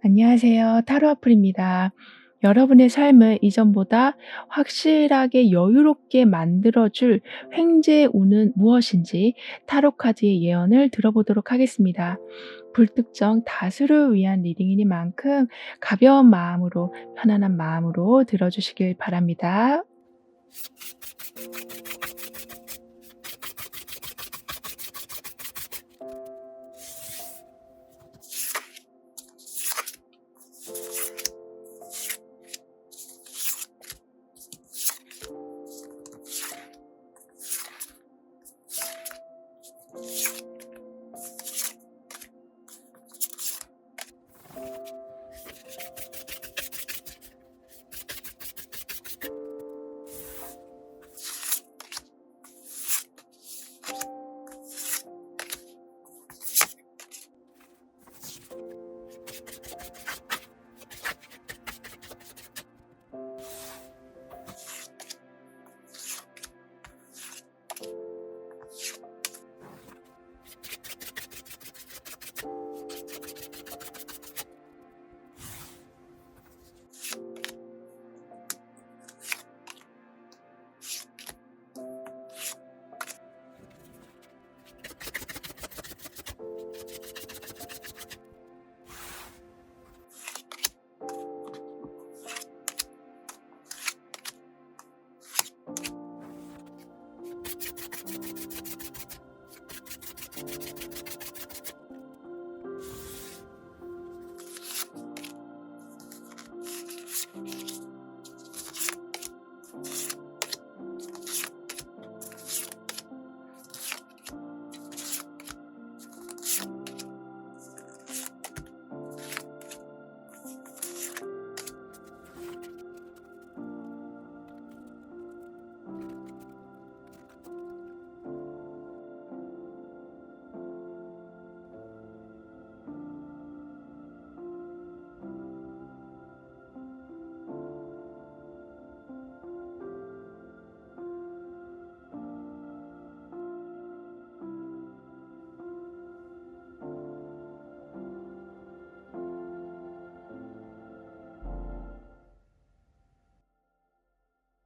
안녕하세요. 타로 어플입니다. 여러분의 삶을 이전보다 확실하게 여유롭게 만들어줄 횡재의 운은 무엇인지 타로 카드의 예언을 들어보도록 하겠습니다. 불특정 다수를 위한 리딩이니만큼 가벼운 마음으로 편안한 마음으로 들어주시길 바랍니다.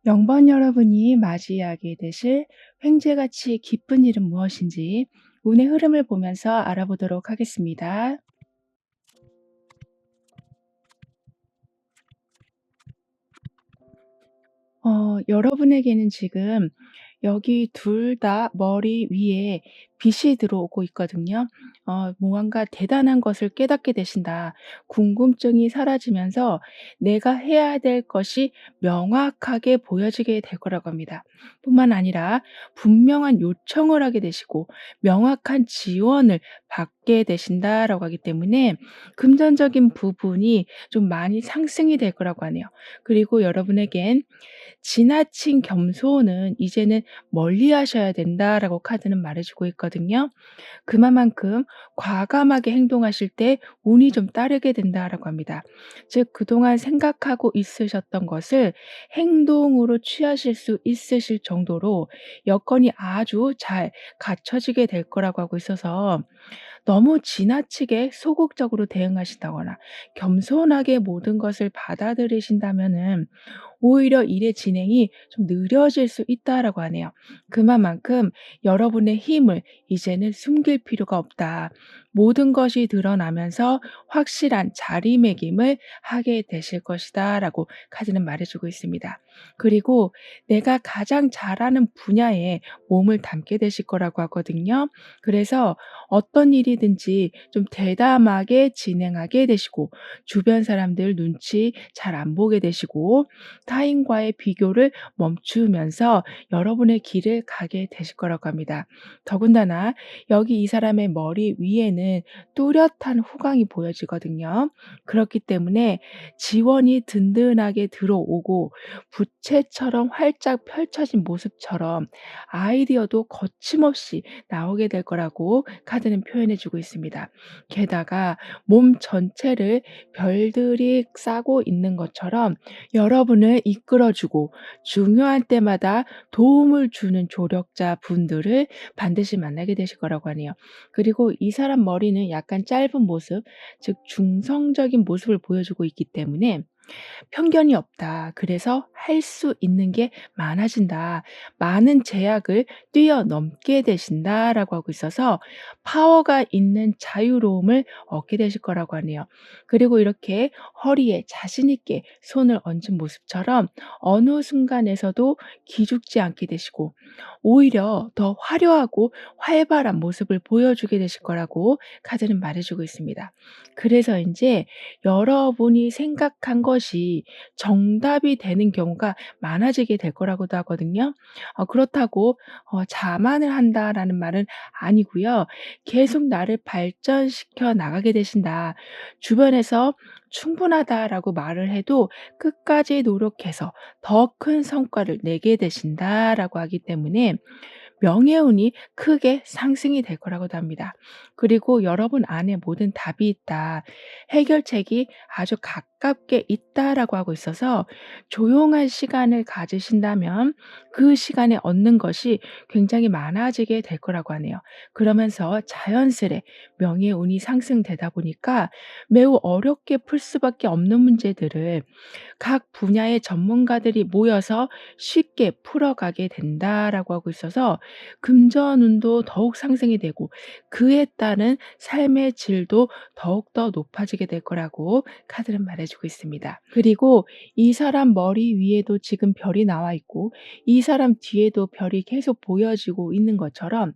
영번 여러분이 맞이하게 되실 횡재같이 기쁜 일은 무엇인지 운의 흐름을 보면서 알아보도록 하겠습니다. 여러분에게는 지금 여기 둘 다 머리 위에 빛이 들어오고 있거든요. 무언가 대단한 것을 깨닫게 되신다. 궁금증이 사라지면서 내가 해야 될 것이 명확하게 보여지게 될 거라고 합니다. 뿐만 아니라 분명한 요청을 하게 되시고 명확한 지원을 받게 되신다라고 하기 때문에 금전적인 부분이 좀 많이 상승이 될 거라고 하네요. 그리고 여러분에겐 지나친 겸손은 이제는 멀리하셔야 된다라고 카드는 말해주고 있거든요. 그만큼 과감하게 행동하실 때 운이 좀 따르게 된다라고 합니다. 즉 그동안 생각하고 있으셨던 것을 행동으로 취하실 수 있으실 정도로 여건이 아주 잘 갖춰지게 될 거라고 하고 있어서 너무 지나치게 소극적으로 대응하신다거나 겸손하게 모든 것을 받아들이신다면은 오히려 일의 진행이 좀 느려질 수 있다라고 하네요. 그만큼 여러분의 힘을 이제는 숨길 필요가 없다. 모든 것이 드러나면서 확실한 자리매김을 하게 되실 것이다라고 카드는 말해주고 있습니다. 그리고 내가 가장 잘하는 분야에 몸을 담게 되실 거라고 하거든요. 그래서 어떤 일이든지 좀 대담하게 진행하게 되시고 주변 사람들 눈치 잘 안 보게 되시고 타인과의 비교를 멈추면서 여러분의 길을 가게 되실 거라고 합니다. 더군다나 여기 이 사람의 머리 위에는 뚜렷한 후광이 보여지거든요. 그렇기 때문에 지원이 든든하게 들어오고 부채처럼 활짝 펼쳐진 모습처럼 아이디어도 거침없이 나오게 될 거라고 카드는 표현해 주고 있습니다. 게다가 몸 전체를 별들이 싸고 있는 것처럼 여러분을 이끌어주고 중요한 때마다 도움을 주는 조력자 분들을 반드시 만나게 되실 거라고 하네요. 그리고 이 사람 머리는 약간 짧은 모습, 즉 중성적인 모습을 보여주고 있기 때문에 편견이 없다. 그래서 할 수 있는 게 많아진다. 많은 제약을 뛰어넘게 되신다라고 하고 있어서 파워가 있는 자유로움을 얻게 되실 거라고 하네요. 그리고 이렇게 허리에 자신 있게 손을 얹은 모습처럼 어느 순간에서도 기죽지 않게 되시고 오히려 더 화려하고 활발한 모습을 보여주게 되실 거라고 카드는 말해주고 있습니다. 그래서 인제 여러분이 생각한 것이 정답이 되는 경우가 많아지게 될 거라고도 하거든요. 그렇다고 '자만을 한다.'라는 말은 아니고요. 계속 나를 발전시켜 나가게 되신다. 주변에서 "충분하다."라고 말을 해도 끝까지 노력해서 더 큰 성과를 내게 되신다라고 하기 때문에 명예운이 크게 상승이 될 거라고도 합니다. 그리고 여러분 안에 모든 답이 있다. 해결책이 아주 가깝게 있다라고 하고 있어서 조용한 시간을 가지신다면 그 시간에 얻는 것이 굉장히 많아지게 될 거라고 하네요. 그러면서 자연스레 명예운이 상승되다 보니까 매우 어렵게 풀 수밖에 없는 문제들을 각 분야의 전문가들이 모여서 쉽게 풀어가게 된다라고 하고 있어서 금전운도 더욱 상승이 되고 그에 따른 삶의 질도 더욱더 높아지게 될 거라고 카드는 말해주고 있습니다. 그리고 이 사람 머리 위에도 지금 별이 나와 있고 이 사람 뒤에도 별이 계속 보여지고 있는 것처럼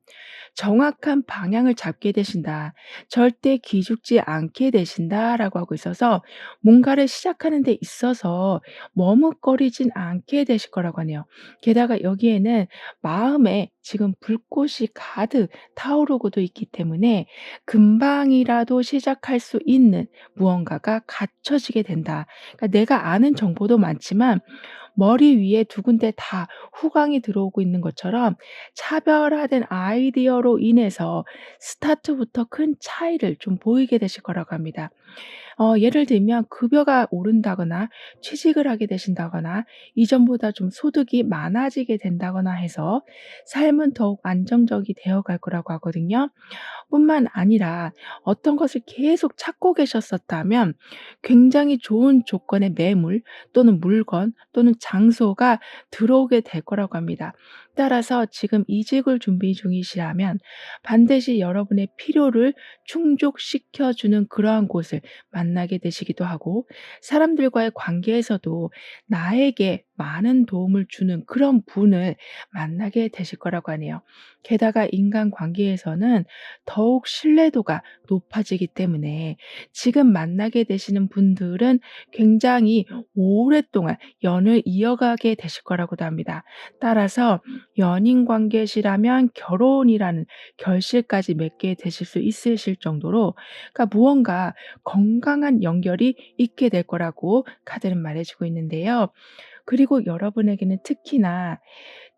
정확한 방향을 잡게 되신다. 절대 기죽지 않게 되신다라고 하고 있어서 뭔가를 시작하는 데 있어서 머뭇거리진 않게 되실 거라고 하네요. 게다가 여기에는 마음에 지금 불꽃이 가득 타오르고도 있기 때문에 금방이라도 시작할 수 있는 무언가가 갖춰지게 된다. 그러니까 내가 아는 정보도 많지만 머리 위에 두 군데 다 후광이 들어오고 있는 것처럼 차별화된 아이디어로 인해서 스타트부터 큰 차이를 좀 보이게 되실 거라고 합니다. 예를 들면 급여가 오른다거나 취직을 하게 되신다거나 이전보다 좀 소득이 많아지게 된다거나 해서 삶은 더욱 안정적이 되어 갈 거라고 하거든요. 뿐만 아니라 어떤 것을 계속 찾고 계셨었다면 굉장히 좋은 조건의 매물 또는 물건 또는 장소가 들어오게 될 거라고 합니다. 따라서 지금 이직을 준비 중이시라면 반드시 여러분의 필요를 충족시켜 주는 그러한 곳을 만나게 되시기도 하고 사람들과의 관계에서도 나에게 많은 도움을 주는 그런 분을 만나게 되실 거라고 하네요. 게다가 인간관계에서는 더욱 신뢰도가 높아지기 때문에 지금 만나게 되시는 분들은 굉장히 오랫동안 연을 이어가게 되실 거라고도 합니다. 따라서 연인 관계시라면 결혼이라는 결실까지 맺게 되실 수 있으실 정도로 그러니까 무언가 건강한 연결이 있게 될 거라고 카드는 말해 주고 있는데요. 그리고 여러분에게는 특히나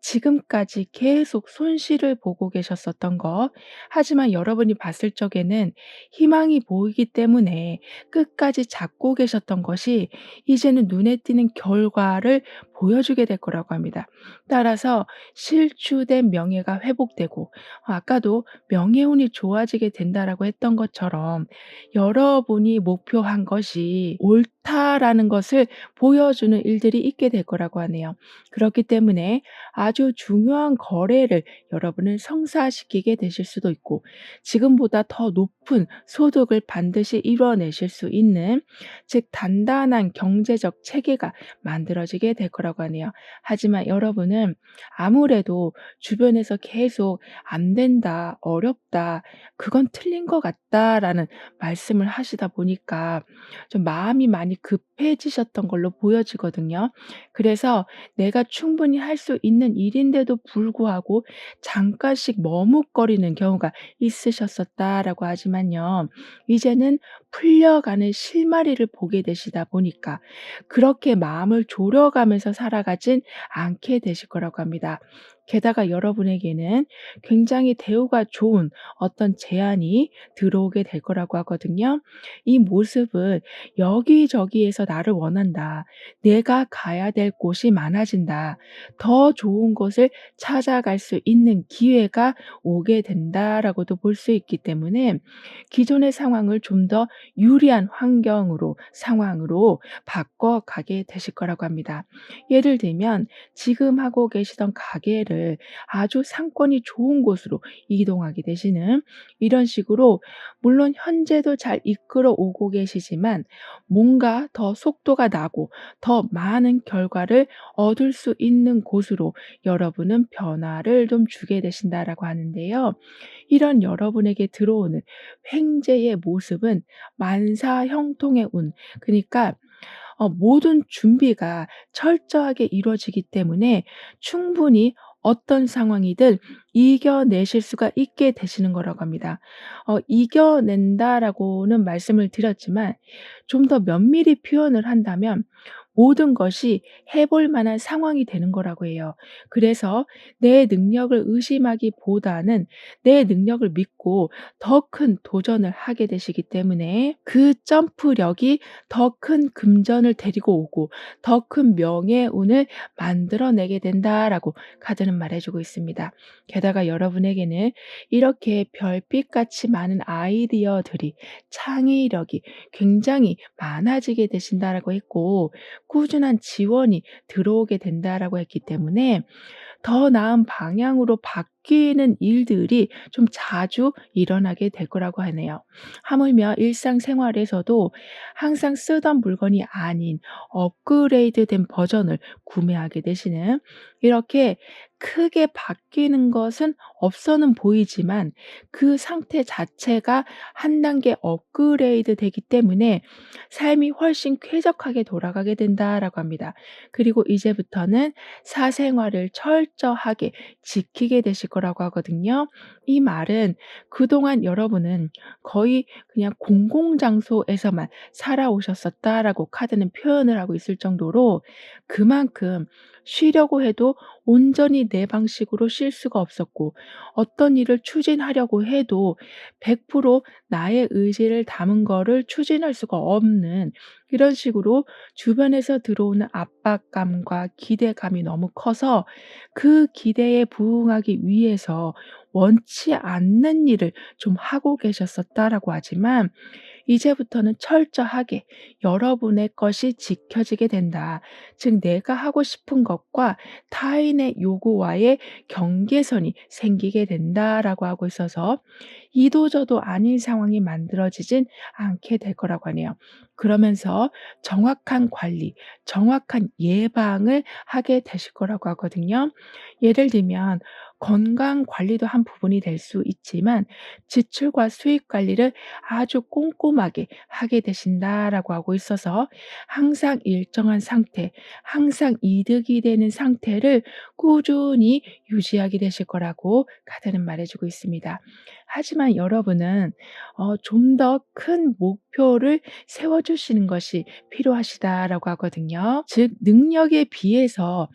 지금까지 계속 손실을 보고 계셨었던 것, 하지만 여러분이 봤을 적에는 희망이 보이기 때문에 끝까지 잡고 계셨던 것이 이제는 눈에 띄는 결과를 보여주게 될 거라고 합니다. 따라서 실추된 명예가 회복되고 아까도 명예운이 좋아지게 된다라고 했던 것처럼 여러분이 목표한 것이 옳다라는 것을 보여주는 일들이 있게 될 거라고 하네요. 그렇기 때문에 아주 중요한 거래를 여러분은 성사시키게 되실 수도 있고 지금보다 더 높은 소득을 반드시 이뤄내실 수 있는 즉 단단한 경제적 체계가 만들어지게 될 거라고 하네요. 하지만 여러분은 아무래도 주변에서 계속 "안 된다. 어렵다. 그건 틀린 것 같다."라는 말씀을 하시다 보니까 좀 마음이 많이 급해지셨던 걸로 보여지거든요. 그래서 내가 충분히 할 수 있는 일인데도 불구하고 잠깐씩 머뭇거리는 경우가 있으셨었다라고 하지만요. 이제는 풀려가는 실마리를 보게 되시다 보니까 그렇게 마음을 졸여가면서 살아가진 않게 되실 거라고 합니다. 게다가 여러분에게는 굉장히 대우가 좋은 어떤 제안이 들어오게 될 거라고 하거든요. 이 모습은 여기저기에서 나를 원한다. 내가 가야 될 곳이 많아진다. 더 좋은 곳을 찾아갈 수 있는 기회가 오게 된다라고도 볼 수 있기 때문에 기존의 상황을 좀 더 유리한 환경으로 상황으로 바꿔가게 되실 거라고 합니다. 예를 들면 지금 하고 계시던 가게를 아주 상권이 좋은 곳으로 이동하게 되시는 이런 식으로 물론 현재도 잘 이끌어 오고 계시지만 뭔가 더 속도가 나고 더 많은 결과를 얻을 수 있는 곳으로 여러분은 변화를 좀 주게 되신다라고 하는데요. 이런 여러분에게 들어오는 횡재의 모습은 만사형통의 운, 그러니까 모든 준비가 철저하게 이루어지기 때문에 충분히 어떤 상황이든 이겨내실 수가 있게 되시는 거라고 합니다. 이겨낸다라고는 말씀을 드렸지만 좀 더 면밀히 표현을 한다면 모든 것이 해볼 만한 상황이 되는 거라고 해요. 그래서 내 능력을 의심하기보다는 내 능력을 믿고 더 큰 도전을 하게 되시기 때문에 그 점프력이 더 큰 금전을 데리고 오고 더 큰 명예운을 만들어내게 된다라고 카드는 말해 주고 있습니다. 게다가 여러분에게는 이렇게 별빛같이 많은 아이디어들이 창의력이 굉장히 많아지게 되신다라고 했고 꾸준한 지원이 들어오게 된다라고 했기 때문에 더 나은 방향으로 바뀌는 일들이 좀 자주 일어나게 될 거라고 하네요. 하물며 일상생활에서도 항상 쓰던 물건이 아닌 업그레이드된 버전을 구매하게 되시는 이렇게 크게 바뀌는 것은 없어는 보이지만 그 상태 자체가 한 단계 업그레이드 되기 때문에 삶이 훨씬 쾌적하게 돌아가게 된다라고 합니다. 그리고 이제부터는 사생활을 철저하게 지키게 되실 거라고 하거든요. 이 말은 그동안 여러분은 거의 그냥 공공장소에서만 살아오셨었다라고 카드는 표현을 하고 있을 정도로 그만큼 쉬려고 해도 온전히 내 방식으로 쉴 수가 없었고 어떤 일을 추진하려고 해도 100% 나의 의지를 담은 거를 추진할 수가 없는 이런 식으로 주변에서 들어오는 압박감과 기대감이 너무 커서 그 기대에 부응하기 위해서 원치 않는 일을 좀 하고 계셨었다라고 하지만 이제부터는 철저하게 여러분의 것이 지켜지게 된다. 즉 내가 하고 싶은 것과 타인의 요구와의 경계선이 생기게 된다라고 하고 있어서 이도저도 아닌 상황이 만들어지진 않게 될 거라고 하네요. 그러면서 정확한 관리, 정확한 예방을 하게 되실 거라고 하거든요. 예를 들면 건강 관리도 한 부분이 될 수 있지만 지출과 수입 관리를 아주 꼼꼼하게 하게 되신다라고 하고 있어서 항상 일정한 상태, 항상 이득이 되는 상태를 꾸준히 유지하게 되실 거라고 카드는 말해주고 있습니다. 하지만 여러분은 좀 더 큰 목표를 세워주시는 것이 필요하시다라고 하거든요. 즉 능력에 비해서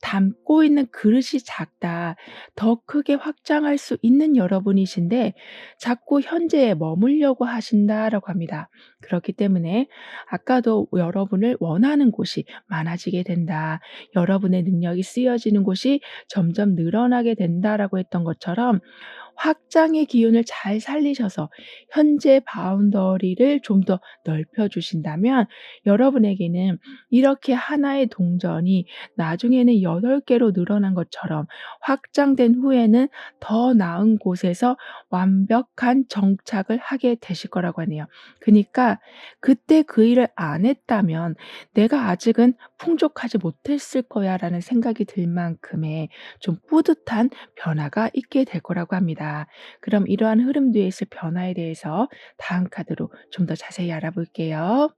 담고 있는 그릇이 작다. 더 크게 확장할 수 있는 여러분이신데 자꾸 현재에 머물려고 하신다라고 합니다. 그렇기 때문에 아까도 여러분을 원하는 곳이 많아지게 된다. 여러분의 능력이 쓰여지는 곳이 점점 늘어나게 된다라고 했던 것처럼 확장의 기운을 잘 살리셔서 현재 바운더리를 좀 더 넓혀 주신다면 여러분에게는 이렇게 하나의 동전이 나중에는 8개로 늘어난 것처럼 확장된 후에는 더 나은 곳에서 완벽한 정착을 하게 되실 거라고 하네요. 그니까 그때 그 일을 안 했다면 '내가 아직은 풍족하지 못했을 거야.'라는 생각이 들 만큼의 좀 뿌듯한 변화가 있게 될 거라고 합니다. 그럼 이러한 흐름 뒤에 있을 변화에 대해서 다음 카드로 좀 더 자세히 알아볼게요.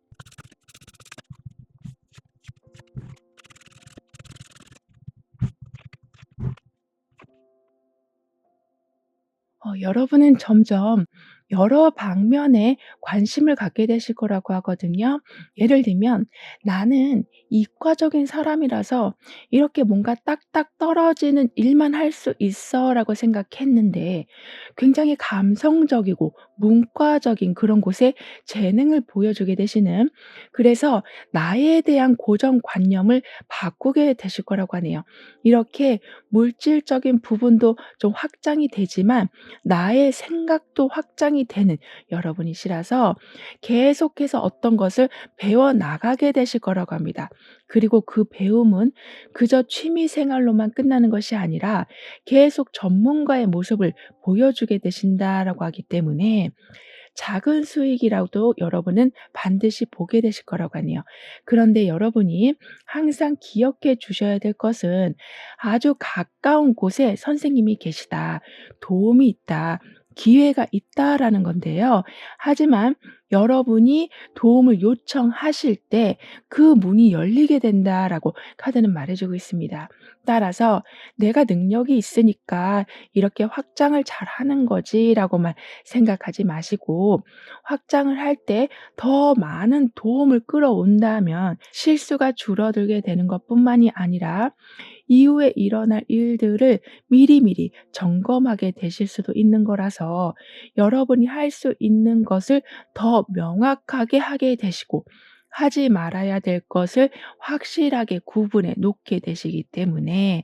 여러분은 점점 여러 방면에 관심을 갖게 되실 거라고 하거든요. 예를 들면 나는 이과적인 사람이라서 이렇게 뭔가 딱딱 떨어지는 일만 할 수 있어라고 생각했는데 굉장히 감성적이고 문과적인 그런 곳에 재능을 보여주게 되시는, 그래서 나에 대한 고정관념을 바꾸게 되실 거라고 하네요. 이렇게 물질적인 부분도 좀 확장이 되지만 나의 생각도 확장이 되는 여러분이시라서 계속해서 어떤 것을 배워 나가게 되실 거라고 합니다. 그리고 그 배움은 그저 취미 생활로만 끝나는 것이 아니라 계속 전문가의 모습을 보여주게 되신다라고 하기 때문에 작은 수익이라도 여러분은 반드시 보게 되실 거라고 하네요. 그런데 여러분이 항상 기억해 주셔야 될 것은 아주 가까운 곳에 선생님이 계시다, 도움이 있다, 기회가 있다라는 건데요. 하지만 여러분이 도움을 요청하실 때 그 문이 열리게 된다라고 카드는 말해주고 있습니다. 따라서 내가 능력이 있으니까 이렇게 확장을 잘 하는 거지라고만 생각하지 마시고, 확장을 할 때 더 많은 도움을 끌어온다면 실수가 줄어들게 되는 것뿐만이 아니라 이후에 일어날 일들을 미리미리 점검하게 되실 수도 있는 거라서 여러분이 할 수 있는 것을 더 명확하게 하게 되시고 하지 말아야 될 것을 확실하게 구분해 놓게 되시기 때문에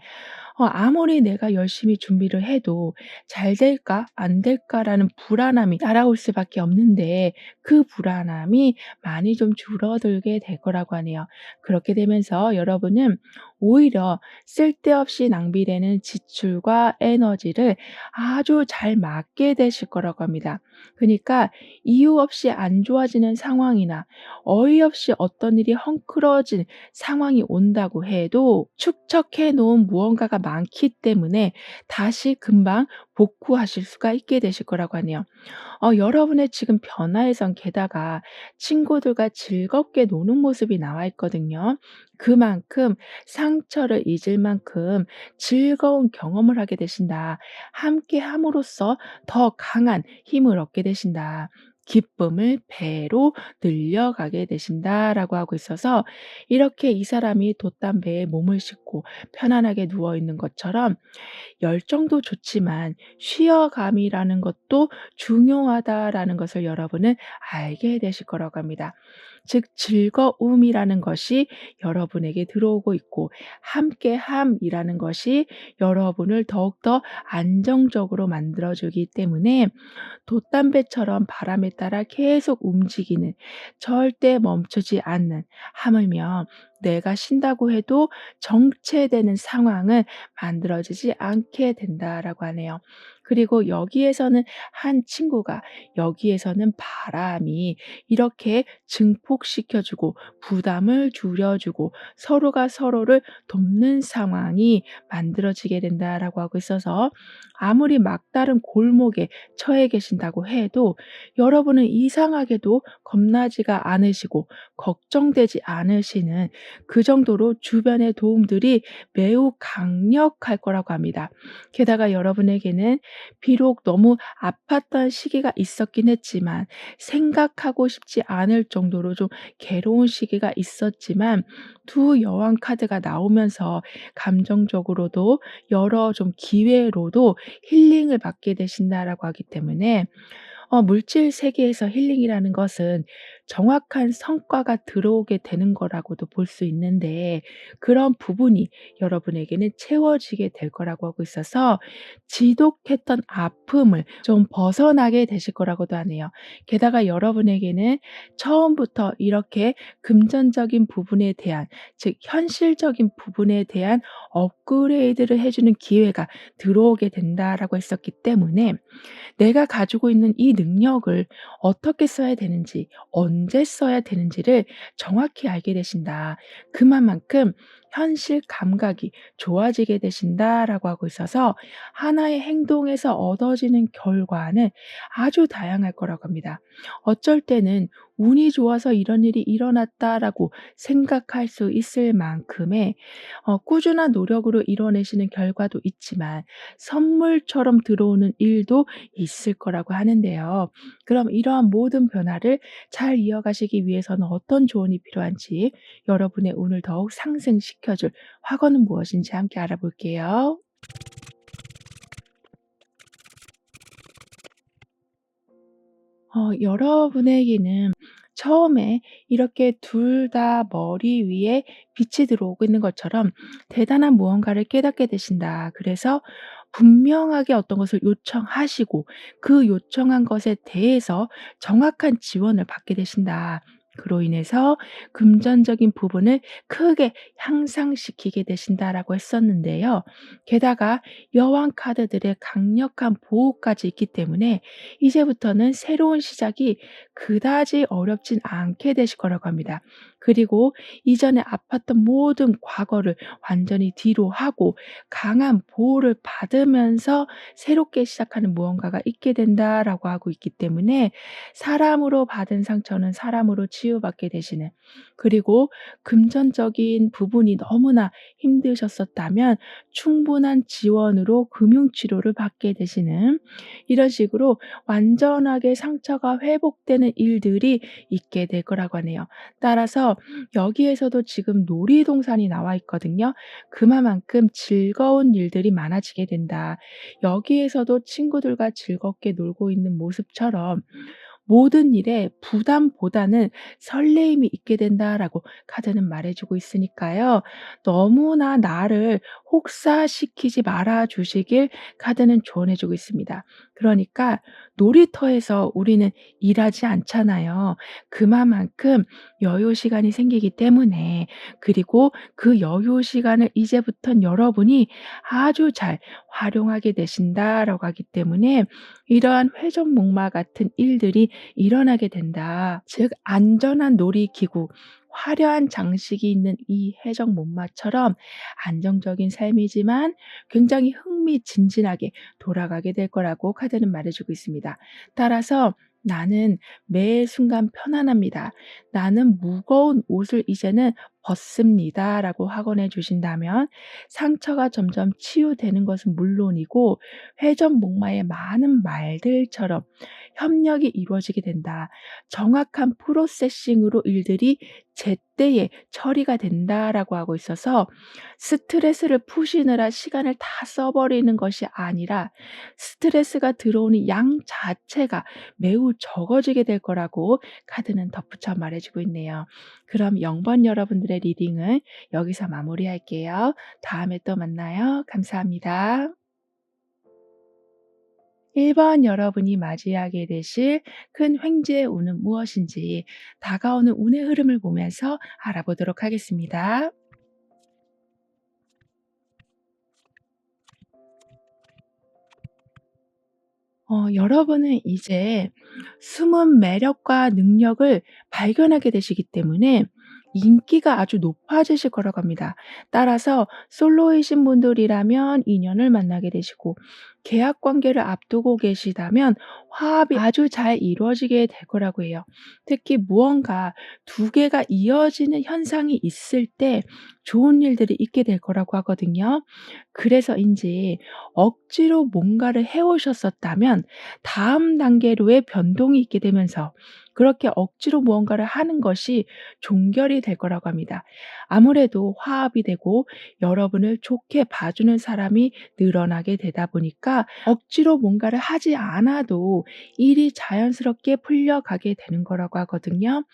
아무리 내가 열심히 준비를 해도 '잘 될까? 안 될까?'라는 불안함이 따라올 수밖에 없는데 그 불안함이 많이 좀 줄어들게 될 거라고 하네요. 그렇게 되면서 여러분은 오히려 쓸데없이 낭비되는 지출과 에너지를 아주 잘 막게 되실 거라고 합니다. 그니까 이유 없이 안 좋아지는 상황이나 어이없이 어떤 일이 헝클어진 상황이 온다고 해도 축적해 놓은 무언가가 많기 때문에 다시 금방 복구하실 수가 있게 되실 거라고 하네요. 여러분의 지금 변화에선 게다가 친구들과 즐겁게 노는 모습이 나와 있거든요. 그만큼 상처를 잊을 만큼 즐거운 경험을 하게 되신다. 함께 함으로써 더 강한 힘을 얻게 되신다. 기쁨을 배로 늘려가게 되신다라고 하고 있어서 이렇게 이 사람이 돛담배에 몸을 싣고 편안하게 누워 있는 것처럼 열정도 좋지만 쉬어감이라는 것도 중요하다라는 것을 여러분은 알게 되실 거라고 합니다. 즉 즐거움이라는 것이 여러분에게 들어오고 있고 함께함이라는 것이 여러분을 더욱더 안정적으로 만들어 주기 때문에 돛담배처럼 바람에 따라 계속 움직이는, 절대 멈추지 않는, 하물며 내가 쉰다고 해도 정체되는 상황은 만들어지지 않게 된다라고 하네요. 그리고 여기에서는 한 친구가, 여기에서는 바람이 이렇게 증폭시켜 주고 부담을 줄여 주고 서로가 서로를 돕는 상황이 만들어지게 된다라고 하고 있어서 아무리 막다른 골목에 처해 계신다고 해도 여러분은 이상하게도 겁나지가 않으시고 걱정되지 않으시는, 그 정도로 주변의 도움들이 매우 강력할 거라고 합니다. 게다가 여러분에게는 비록 너무 아팠던 시기가 있었긴 했지만 생각하고 싶지 않을 정도로 좀 괴로운 시기가 있었지만 두 여왕 카드가 나오면서 감정적으로도 여러 좀 기회로도 힐링을 받게 되신다라고 하기 때문에 물질 세계에서 힐링이라는 것은 정확한 성과가 들어오게 되는 거라고도 볼 수 있는데 그런 부분이 여러분에게는 채워지게 될 거라고 하고 있어서 지독했던 아픔을 좀 벗어나게 되실 거라고도 하네요. 게다가 여러분에게는 처음부터 이렇게 금전적인 부분에 대한, 즉 현실적인 부분에 대한 업그레이드를 해 주는 기회가 들어오게 된다라고 했었기 때문에 내가 가지고 있는 이 능력을 어떻게 써야 되는지, 언제 써야 되는지를 정확히 알게 되신다. 그만큼 현실 감각이 좋아지게 되신다라고 하고 있어서 하나의 행동에서 얻어지는 결과는 아주 다양할 거라고 합니다. 어쩔 때는 '운이 좋아서 이런 일이 일어났다.'라고 생각할 수 있을 만큼의 꾸준한 노력으로 이뤄내시는 결과도 있지만 선물처럼 들어오는 일도 있을 거라고 하는데요. 그럼 이러한 모든 변화를 잘 이어가시기 위해서는 어떤 조언이 필요한지, 여러분의 운을 더욱 상승시켜 줄 확언은 무엇인지 함께 알아볼게요. 여러분에게는 처음에 이렇게 둘 다 머리 위에 빛이 들어오고 있는 것처럼 대단한 무언가를 깨닫게 되신다. 그래서 분명하게 어떤 것을 요청하시고 그 요청한 것에 대해서 정확한 지원을 받게 되신다. 그로 인해서 금전적인 부분을 크게 향상시키게 되신다라고 했었는데요. 게다가 여왕 카드들의 강력한 보호까지 있기 때문에 이제부터는 새로운 시작이 그다지 어렵진 않게 되실 거라고 합니다. 그리고 이전에 아팠던 모든 과거를 완전히 뒤로 하고 강한 보호를 받으면서 새롭게 시작하는 무언가가 있게 된다라고 하고 있기 때문에 사람으로 받은 상처는 사람으로 치유받게 되시는, 그리고 금전적인 부분이 너무나 힘드셨었다면 충분한 지원으로 금융치료를 받게 되시는, 이런 식으로 완전하게 상처가 회복되는 일들이 있게 될 거라고 하네요. 따라서 여기에서도 지금 놀이동산이 나와 있거든요. 그만큼 즐거운 일들이 많아지게 된다. 여기에서도 친구들과 즐겁게 놀고 있는 모습처럼 모든 일에 부담보다는 설레임이 있게 된다라고 카드는 말해주고 있으니까요. 너무나 나를 혹사시키지 말아 주시길 카드는 조언해 주고 있습니다. 그러니까 놀이터에서 우리는 일하지 않잖아요. 그만큼 여유 시간이 생기기 때문에, 그리고 그 여유 시간을 이제부턴 여러분이 아주 잘 활용하게 되신다라고 하기 때문에 이러한 회전목마 같은 일들이 일어나게 된다. 즉 안전한 놀이기구, 화려한 장식이 있는 이 해적목마처럼 안정적인 삶이지만 굉장히 흥미진진하게 돌아가게 될 거라고 카드는 말해주고 있습니다. 따라서 나는 매 순간 편안합니다. 나는 무거운 옷을 이제는 벗습니다라고 확언해 주신다면 상처가 점점 치유되는 것은 물론이고 회전목마의 많은 말들처럼 협력이 이루어지게 된다. 정확한 프로세싱으로 일들이 제때에 처리가 된다라고 하고 있어서 스트레스를 푸시느라 시간을 다 써버리는 것이 아니라 스트레스가 들어오는 양 자체가 매우 적어지게 될 거라고 카드는 덧붙여 말해주고 있네요. 그럼 0번 여러분들의 리딩은 여기서 마무리할게요. 다음에 또 만나요. 감사합니다. 1번 여러분이 맞이하게 되실 큰 횡재의 운은 무엇인지 다가오는 운의 흐름을 보면서 알아보도록 하겠습니다. 여러분은 이제 숨은 매력과 능력을 발견하게 되시기 때문에 인기가 아주 높아지실 거라고 합니다. 따라서 솔로이신 분들이라면 인연을 만나게 되시고, 계약 관계를 앞두고 계시다면 화합이 아주 잘 이루어지게 될 거라고 해요. 특히 무언가 두 개가 이어지는 현상이 있을 때 좋은 일들이 있게 될 거라고 하거든요. 그래서인지 억지로 뭔가를 해 오셨었다면 다음 단계로의 변동이 있게 되면서 그렇게 억지로 무언가를 하는 것이 종결이 될 거라고 합니다. 아무래도 화합이 되고 여러분을 좋게 봐주는 사람이 늘어나게 되다 보니까 억지로 뭔가를 하지 않아도 일이 자연스럽게 풀려가게 되는 거라고 하거든요.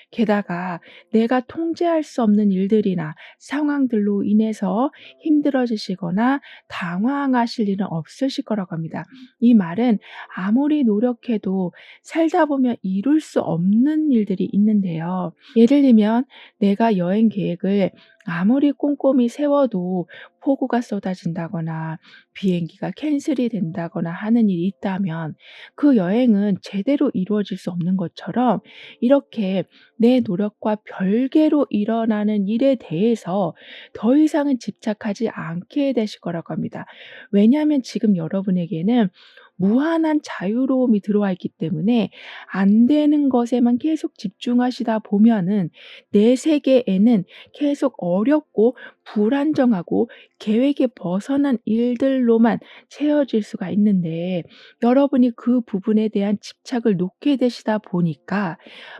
게다가 내가 통제할 수 없는 일들이나 상황들로 인해서 힘들어지시거나 당황하실 일은 없으실 거라고 합니다. 이 말은 아무리 노력해도 살다 보면 이룰 수 없는 일들이 있는데요. 예를 들면 내가 여행 계획을 아무리 꼼꼼히 세워도 폭우가 쏟아진다거나 비행기가 캔슬이 된다거나 하는 일이 있다면 그 여행은 제대로 이루어질 수 없는 것처럼 이렇게 내 노력과 별개로 일어나는 일에 대해서 더 이상은 집착하지 않게 되실 거라고 합니다. 왜냐하면 지금 여러분에게는 무한한 자유로움이 들어와 있기 때문에 안 되는 것에만 계속 집중하시다 보면은 내 세계에는 계속 어렵고 불안정하고 계획에 벗어난 일들로만 채워질 수가 있는데 여러분이 그 부분에 대한 집착을 놓게 되시다 보니까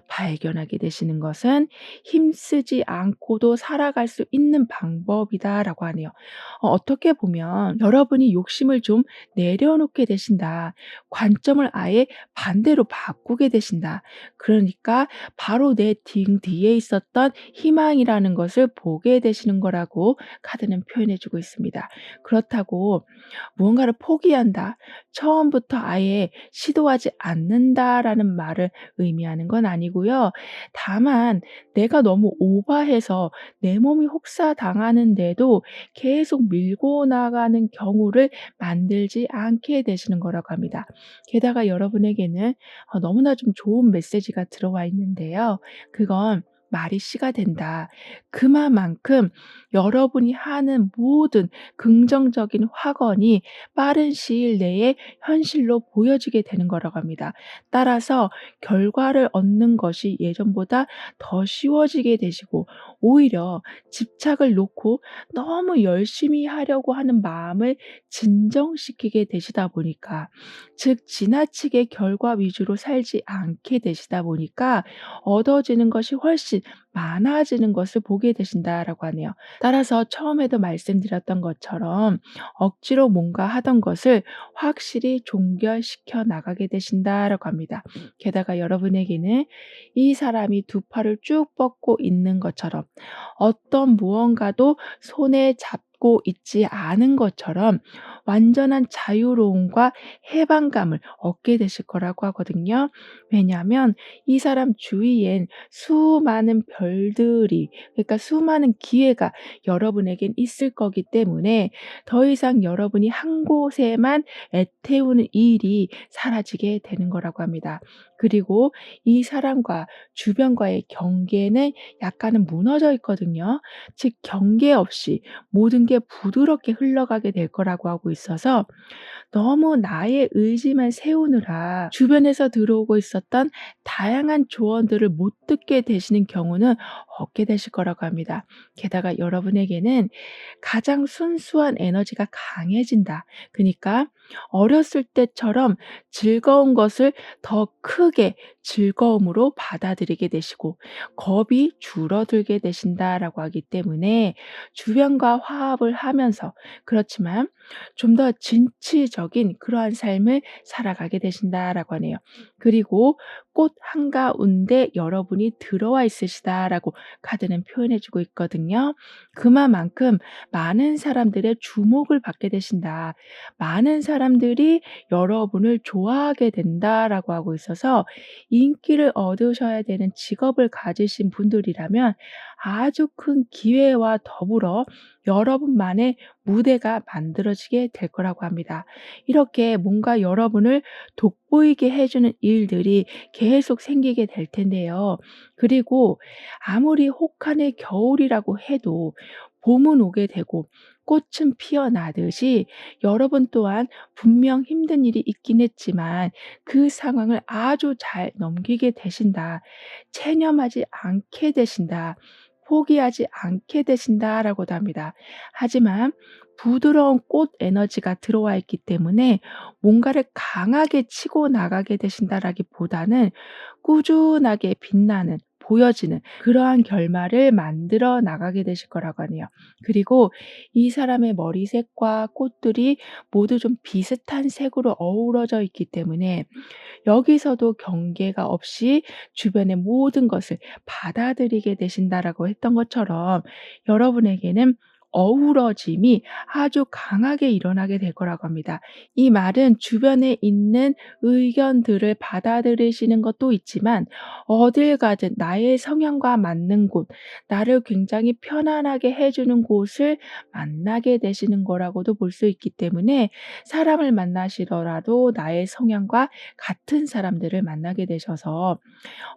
발견하게 되시는 것은 '힘쓰지 않고도 살아갈 수 있는 방법이다.'라고 하네요. 어떻게 보면 여러분이 욕심을 좀 내려놓게 되신다. 관점을 아예 반대로 바꾸게 되신다. 그러니까 바로 내 등 뒤에 있었던 희망이라는 것을 보게 되시는 거라고 카드는 표현해 주고 있습니다. 그렇다고 무언가를 포기한다, 처음부터 아예 시도하지 않는다라는 말을 의미하는 건 아니고요. 다만 내가 너무 오버해서 내 몸이 혹사당하는데도 계속 밀고 나가는 경우를 만들지 않게 되시는 거라고 합니다. 게다가 여러분에게는 너무나 좀 좋은 메시지가 들어와 있는데요. 그건 말이 씨가 된다. 그만큼 여러분이 하는 모든 긍정적인 확언이 빠른 시일 내에 현실로 보여지게 되는 거라고 합니다. 따라서 결과를 얻는 것이 예전보다 더 쉬워지게 되시고 오히려 집착을 놓고 너무 열심히 하려고 하는 마음을 진정시키게 되시다 보니까 즉 지나치게 결과 위주로 살지 않게 되시다 보니까 얻어지는 것이 훨씬 많아지는 것을 보게 되신다라고 하네요. 따라서 처음에도 말씀드렸던 것처럼 억지로 뭔가 하던 것을 확실히 종결시켜 나가게 되신다라고 합니다. 게다가 여러분에게는 이 사람이 두 팔을 쭉 뻗고 있는 것처럼 어떤 무언가도 손에 잡고 있지 않은 것처럼 완전한 자유로움과 해방감을 얻게 되실 거라고 하거든요. 왜냐하면 이 사람 주위엔 수많은 별들이 그러니까 수많은 기회가 여러분에겐 있을 거기 때문에 더 이상 여러분이 한 곳에만 애태우는 일이 사라지게 되는 거라고 합니다. 그리고 이 사람과 주변과의 경계는 약간은 무너져 있거든요. 즉 경계 없이 모든 게 부드럽게 흘러가게 될 거라고 하고 있어서 너무 나의 의지만 세우느라 주변에서 들어오고 있었던 다양한 조언들을 못 듣게 되시는 경우는 없게 되실 거라고 합니다. 게다가 여러분에게는 가장 순수한 에너지가 강해진다. 그니까 어렸을 때처럼 즐거운 것을 더 크게 즐거움으로 받아들이게 되시고 겁이 줄어들게 되신다라고 하기 때문에 주변과 화합을 하면서 그렇지만 좀 더 진취적인 그러한 삶을 살아가게 되신다라고 하네요. 그리고 꽃 한가운데 여러분이 들어와 있으시다라고 카드는 표현해 주고 있거든요. 그만큼 많은 사람들의 주목을 받게 되신다. 많은 사람들이 여러분을 좋아하게 된다라고 하고 있어서 인기를 얻으셔야 되는 직업을 가지신 분들이라면 아주 큰 기회와 더불어 여러분만의 무대가 만들어지게 될 거라고 합니다. 이렇게 뭔가 여러분을 돋보이게 해주는 일들이 계속 생기게 될 텐데요. 그리고 아무리 혹한의 겨울이라고 해도 봄은 오게 되고 꽃은 피어나듯이 여러분 또한 분명 힘든 일이 있긴 했지만 그 상황을 아주 잘 넘기게 되신다. 체념하지 않게 되신다. 포기하지 않게 되신다라고도 합니다. 하지만 부드러운 꽃 에너지가 들어와 있기 때문에 뭔가를 강하게 치고 나가게 되신다라기보다는 꾸준하게 빛나는 보여지는 그러한 결말을 만들어 나가게 되실 거라고 하네요. 그리고 이 사람의 머리색과 꽃들이 모두 좀 비슷한 색으로 어우러져 있기 때문에 여기서도 경계가 없이 주변의 모든 것을 받아들이게 되신다라고 했던 것처럼 여러분에게는 어우러짐이 아주 강하게 일어나게 될 거라고 합니다. 이 말은 주변에 있는 의견들을 받아들이시는 것도 있지만 어딜 가든 나의 성향과 맞는 곳, 나를 굉장히 편안하게 해 주는 곳을 만나게 되시는 거라고도 볼 수 있기 때문에 사람을 만나시더라도 나의 성향과 같은 사람들을 만나게 되셔서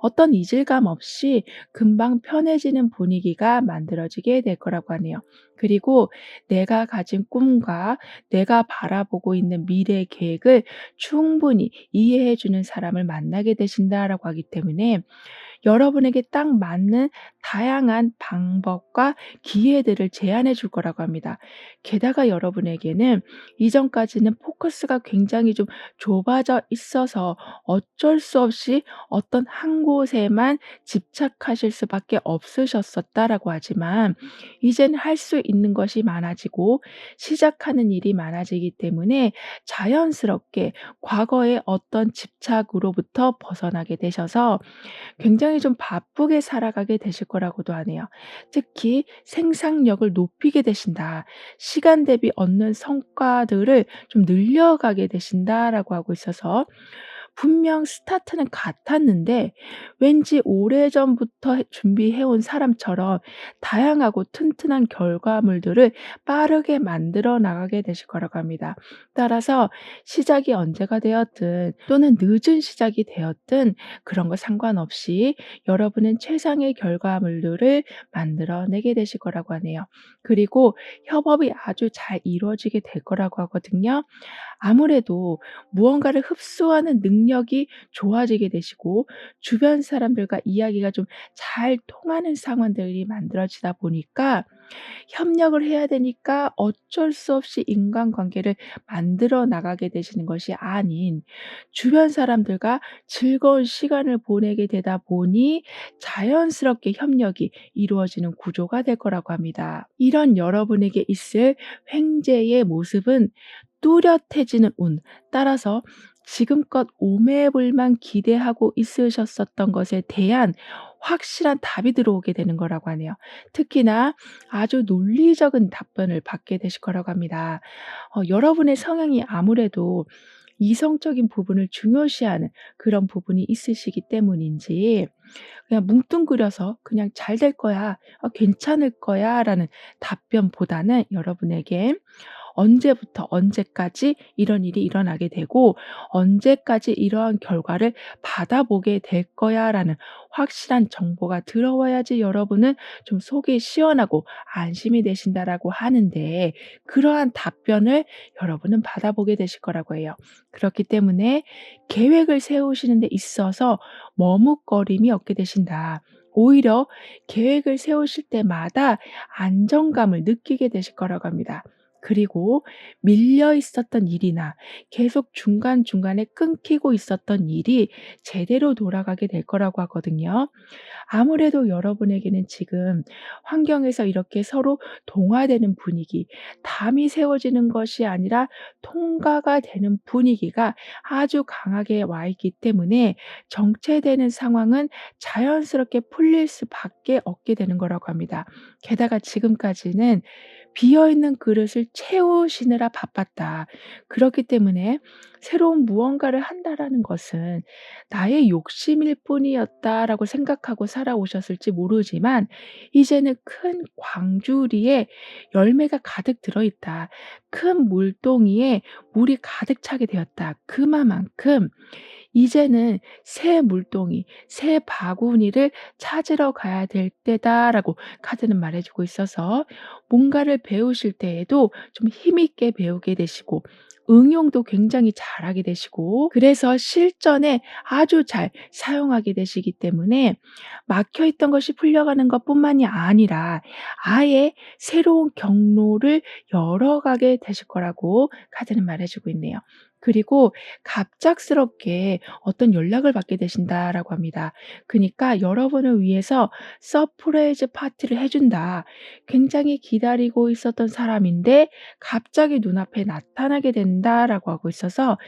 어떤 이질감 없이 금방 편해지는 분위기가 만들어지게 될 거라고 하네요. 그리고 내가 가진 꿈과 내가 바라보고 있는 미래 계획을 충분히 이해해 주는 사람을 만나게 되신다라고 하기 때문에 여러분에게 딱 맞는 다양한 방법과 기회들을 제안해 줄 거라고 합니다. 게다가 여러분에게는 이전까지는 포커스가 굉장히 좀 좁아져 있어서 어쩔 수 없이 어떤 한 곳에만 집착하실 수밖에 없으셨었다라고 하지만 이제는 할 수 있는 것이 많아지고 시작하는 일이 많아지기 때문에 자연스럽게 과거의 어떤 집착으로부터 벗어나게 되셔서 굉장히 좀 바쁘게 살아가게 되실 거라고도 하네요. 특히 생산력을 높이게 되신다. 시간 대비 얻는 성과들을 좀 늘려가게 되신다라고 하고 있어서 분명 스타트는 같았는데 왠지 오래전부터 준비해 온 사람처럼 다양하고 튼튼한 결과물들을 빠르게 만들어 나가게 되실 거라고 합니다. 따라서 시작이 언제가 되었든 또는 늦은 시작이 되었든 그런 거 상관없이 여러분은 최상의 결과물들을 만들어내게 되실 거라고 하네요. 그리고 협업이 아주 잘 이루어지게 될 거라고 하거든요. 아무래도 무언가를 흡수하는 능력이 좋아지게 되시고 주변 사람들과 이야기가 좀 잘 통하는 상황들이 만들어지다 보니까 협력을 해야 되니까 어쩔 수 없이 인간관계를 만들어 나가게 되시는 것이 아닌 주변 사람들과 즐거운 시간을 보내게 되다 보니 자연스럽게 협력이 이루어지는 구조가 될 거라고 합니다. 이런 여러분에게 있을 횡재의 모습은 뚜렷해지는 운, 따라서 지금껏 오매불만 기대하고 있으셨었던 것에 대한 확실한 답이 들어오게 되는 거라고 하네요. 특히나 아주 논리적인 답변을 받게 되실 거라고 합니다. 여러분의 성향이 아무래도 이성적인 부분을 중요시하는 그런 부분이 있으시기 때문인지 그냥 뭉뚱그려서 그냥 "잘 될 거야. 괜찮을 거야."라는 답변보다는 여러분에게 언제부터 언제까지 이런 일이 일어나게 되고 언제까지 이러한 결과를 받아보게 될 거야라는 확실한 정보가 들어와야지 여러분은 좀 속이 시원하고 안심이 되신다라고 하는데 그러한 답변을 여러분은 받아보게 되실 거라고 해요. 그렇기 때문에 계획을 세우시는 데 있어서 머뭇거림이 없게 되신다. 오히려 계획을 세우실 때마다 안정감을 느끼게 되실 거라고 합니다. 그리고 밀려 있었던 일이나 계속 중간중간에 끊기고 있었던 일이 제대로 돌아가게 될 거라고 하거든요. 아무래도 여러분에게는 지금 환경에서 이렇게 서로 동화되는 분위기, 담이 세워지는 것이 아니라 통과가 되는 분위기가 아주 강하게 와 있기 때문에 정체되는 상황은 자연스럽게 풀릴 수밖에 없게 되는 거라고 합니다. 게다가 지금까지는 비어 있는 그릇을 채우시느라 바빴다. 그렇기 때문에 새로운 무언가를 한다라는 것은 '나의 욕심일 뿐이었다.'라고 생각하고 살아오셨을지 모르지만 이제는 큰 광주리에 열매가 가득 들어 있다. 큰 물동이에 물이 가득 차게 되었다. 그만큼 이제는 새 물동이, 새 바구니를 찾으러 가야 될 때다라고 카드는 말해 주고 있어서 뭔가를 배우실 때에도 좀 힘 있게 배우게 되시고 응용도 굉장히 잘하게 되시고 그래서 실전에 아주 잘 사용하게 되시기 때문에 막혀 있던 것이 풀려가는 것뿐만이 아니라 아예 새로운 경로를 열어가게 되실 거라고 카드는 말해 주고 있네요. 그리고 갑작스럽게 어떤 연락을 받게 되신다라고 합니다. 그니까 여러분을 위해서 서프라이즈 파티를 해 준다. 굉장히 기다리고 있었던 사람인데 갑자기 눈앞에 나타나게 된다라고 하고 있어서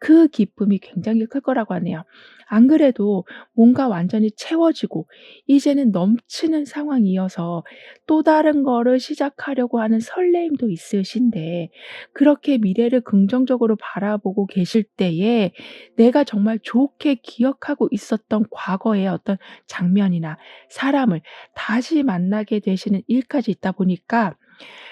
그 기쁨이 굉장히 클 거라고 하네요. 안 그래도 뭔가 완전히 채워지고 이제는 넘치는 상황이어서 또 다른 거를 시작하려고 하는 설레임도 있으신데, 그렇게 미래를 긍정적으로 바라보고 계실 때에 내가 정말 좋게 기억하고 있었던 과거의 어떤 장면이나 사람을 다시 만나게 되시는 일까지 있다 보니까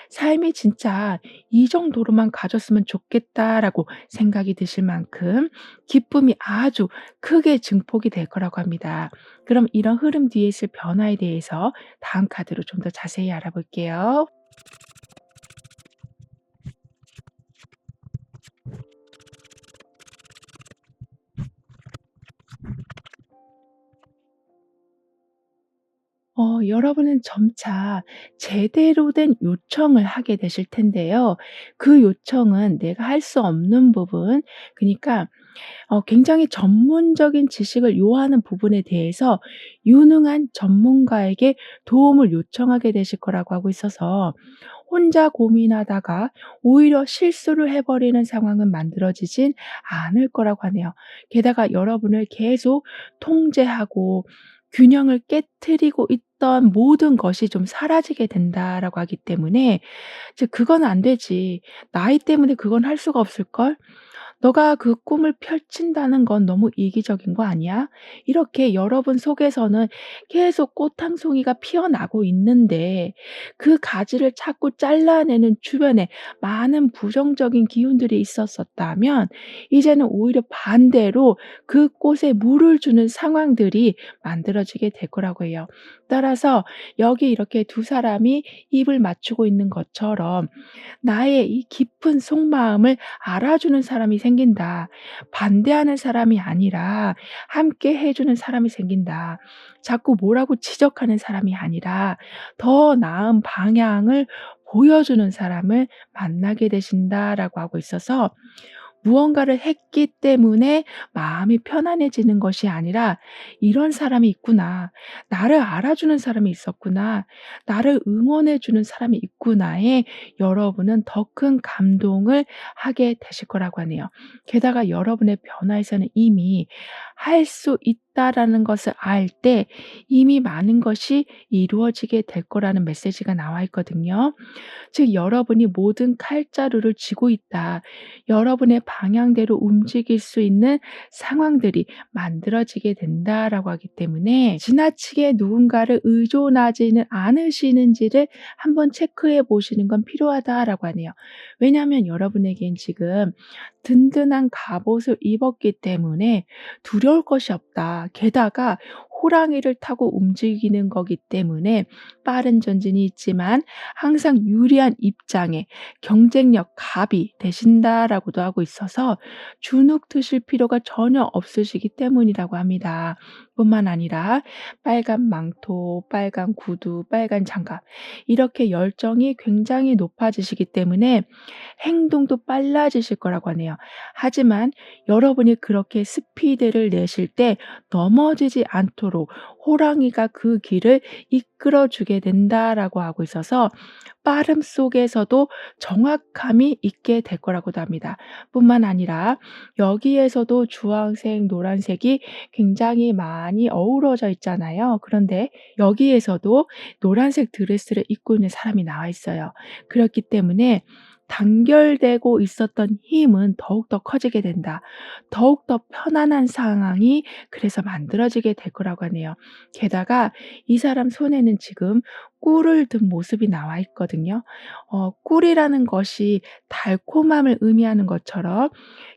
'삶이 진짜 이 정도로만 가졌으면 좋겠다.'라고 생각이 드실 만큼 기쁨이 아주 크게 증폭이 될 거라고 합니다. 그럼 이런 흐름 뒤에 있을 변화에 대해서 다음 카드로 좀 더 자세히 알아볼게요. 여러분은 점차 제대로 된 요청을 하게 되실 텐데요. 그 요청은 내가 할 수 없는 부분, 그니까 굉장히 전문적인 지식을 요하는 부분에 대해서 유능한 전문가에게 도움을 요청하게 되실 거라고 하고 있어서, 혼자 고민하다가 오히려 실수를 해 버리는 상황은 만들어지진 않을 거라고 하네요. 게다가 여러분을 계속 통제하고 균형을 깨트리고 있던 모든 것이 좀 사라지게 된다라고 하기 때문에, 이제 "그건 안 되지. 나이 때문에 그건 할 수가 없을걸? 너가 그 꿈을 펼친다는 건 너무 이기적인 거 아니야?" 이렇게 여러분 속에서는 계속 꽃 한 송이가 피어나고 있는데, 그 가지를 자꾸 잘라내는 주변에 많은 부정적인 기운들이 있었었다면, 이제는 오히려 반대로 그 꽃에 물을 주는 상황들이 만들어지게 될 거라고 해요. 따라서 여기 이렇게 두 사람이 입을 맞추고 있는 것처럼 나의 이 깊은 속마음을 알아주는 사람이 생긴다. 반대하는 사람이 아니라 함께 해 주는 사람이 생긴다. 자꾸 뭐라고 지적하는 사람이 아니라 더 나은 방향을 보여주는 사람을 만나게 되신다라고 하고 있어서, 무언가를 했기 때문에 마음이 편안해지는 것이 아니라 '이런 사람이 있구나. 나를 알아주는 사람이 있었구나. 나를 응원해 주는 사람이 있구나.'에 여러분은 더 큰 감동을 하게 되실 거라고 하네요. 게다가 여러분의 변화에서는 이미 '할 수 있다.'라는 것을 알 때 이미 많은 것이 이루어지게 될 거라는 메시지가 나와 있거든요. 즉 여러분이 모든 칼자루를 쥐고 있다. 여러분의 방향대로 움직일 수 있는 상황들이 만들어지게 된다라고 하기 때문에, 지나치게 누군가를 의존하지는 않으시는지를 한번 체크해 보시는 건 필요하다라고 하네요. 왜냐하면 여러분에겐 지금 든든한 갑옷을 입었기 때문에 두려울 것이 없다. 게다가 호랑이를 타고 움직이는 거기 때문에 빠른 전진이 있지만 항상 유리한 입장에 경쟁력 갑이 되신다라고도 하고 있어서 주눅 드실 필요가 전혀 없으시기 때문이라고 합니다. 뿐만 아니라 빨간 망토, 빨간 구두, 빨간 장갑, 이렇게 열정이 굉장히 높아지시기 때문에 행동도 빨라지실 거라고 하네요. 하지만 여러분이 그렇게 스피드를 내실 때 넘어지지 않도록 호랑이가 그 길을 이끌어 주게 된다라고 하고 있어서, 빠름 속에서도 정확함이 있게 될 거라고도 합니다. 뿐만 아니라 여기에서도 주황색, 노란색이 굉장히 많이 어우러져 있잖아요. 그런데 여기에서도 노란색 드레스를 입고 있는 사람이 나와 있어요. 그렇기 때문에 단결되고 있었던 힘은 더욱더 커지게 된다. 더욱더 편안한 상황이 그래서 만들어지게 될 거라고 하네요. 게다가 이 사람 손에는 지금 꿀을 든 모습이 나와 있거든요. 꿀이라는 것이 달콤함을 의미하는 것처럼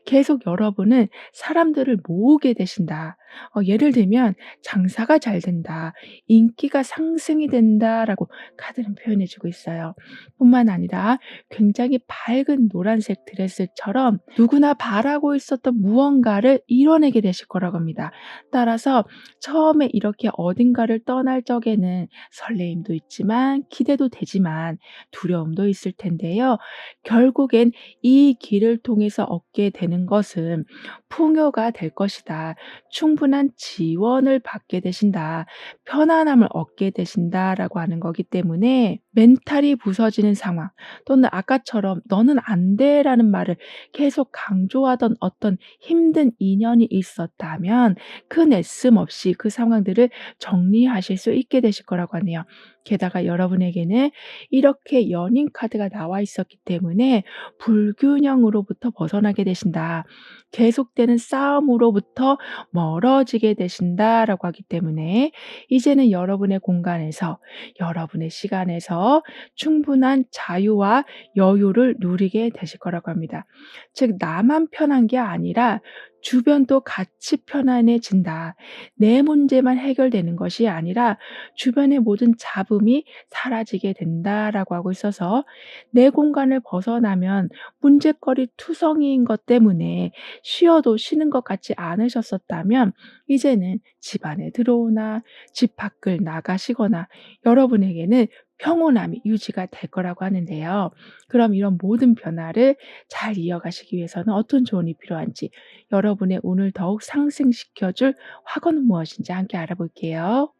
계속 여러분은 사람들을 모으게 되신다. 예를 들면 "장사가 잘 된다. 인기가 상승이 된다."라고 카드는 표현해 주고 있어요. 뿐만 아니라 굉장히 밝은 노란색 드레스처럼 누구나 바라고 있었던 무언가를 이뤄내게 되실 거라고 합니다. 따라서 처음에 이렇게 어딘가를 떠날 적에는 설레임도 있지만 기대도 되지만 두려움도 있을 텐데요. 결국엔 이 길을 통해서 얻게 되는 것은 풍요가 될 것이다. 충분한 지원을 받게 되신다. 편안함을 얻게 되신다라고 하는 거기 때문에 멘탈이 부서지는 상황 또는 아까처럼 "너는 안 돼."라는 말을 계속 강조하던 어떤 힘든 인연이 있었다면 큰 애씀 없이 그 상황들을 정리하실 수 있게 되실 거라고 하네요. 게다가 여러분에게는 이렇게 연인 카드가 나와 있었기 때문에 불균형으로부터 벗어나게 되신다. 계속되는 싸움으로부터 멀어지게 되신다라고 하기 때문에 이제는 여러분의 공간에서 여러분의 시간에서 충분한 자유와 여유를 누리게 되실 거라고 합니다. 즉 나만 편한 게 아니라 주변도 같이 편안해진다. 내 문제만 해결되는 것이 아니라 주변의 모든 잡음이 사라지게 된다라고 하고 있어서 내 공간을 벗어나면 문제거리 투성이인 것 때문에 쉬어도 쉬는 것 같지 않으셨었다면 이제는 집 안에 들어오나 집 밖을 나가시거나 여러분에게는 평온함이 유지가 될 거라고 하는데요. 그럼 이런 모든 변화를 잘 이어가시기 위해서는 어떤 조언이 필요한지 여러분의 운을 더욱 상승시켜 줄 확언은 무엇인지 함께 알아볼게요.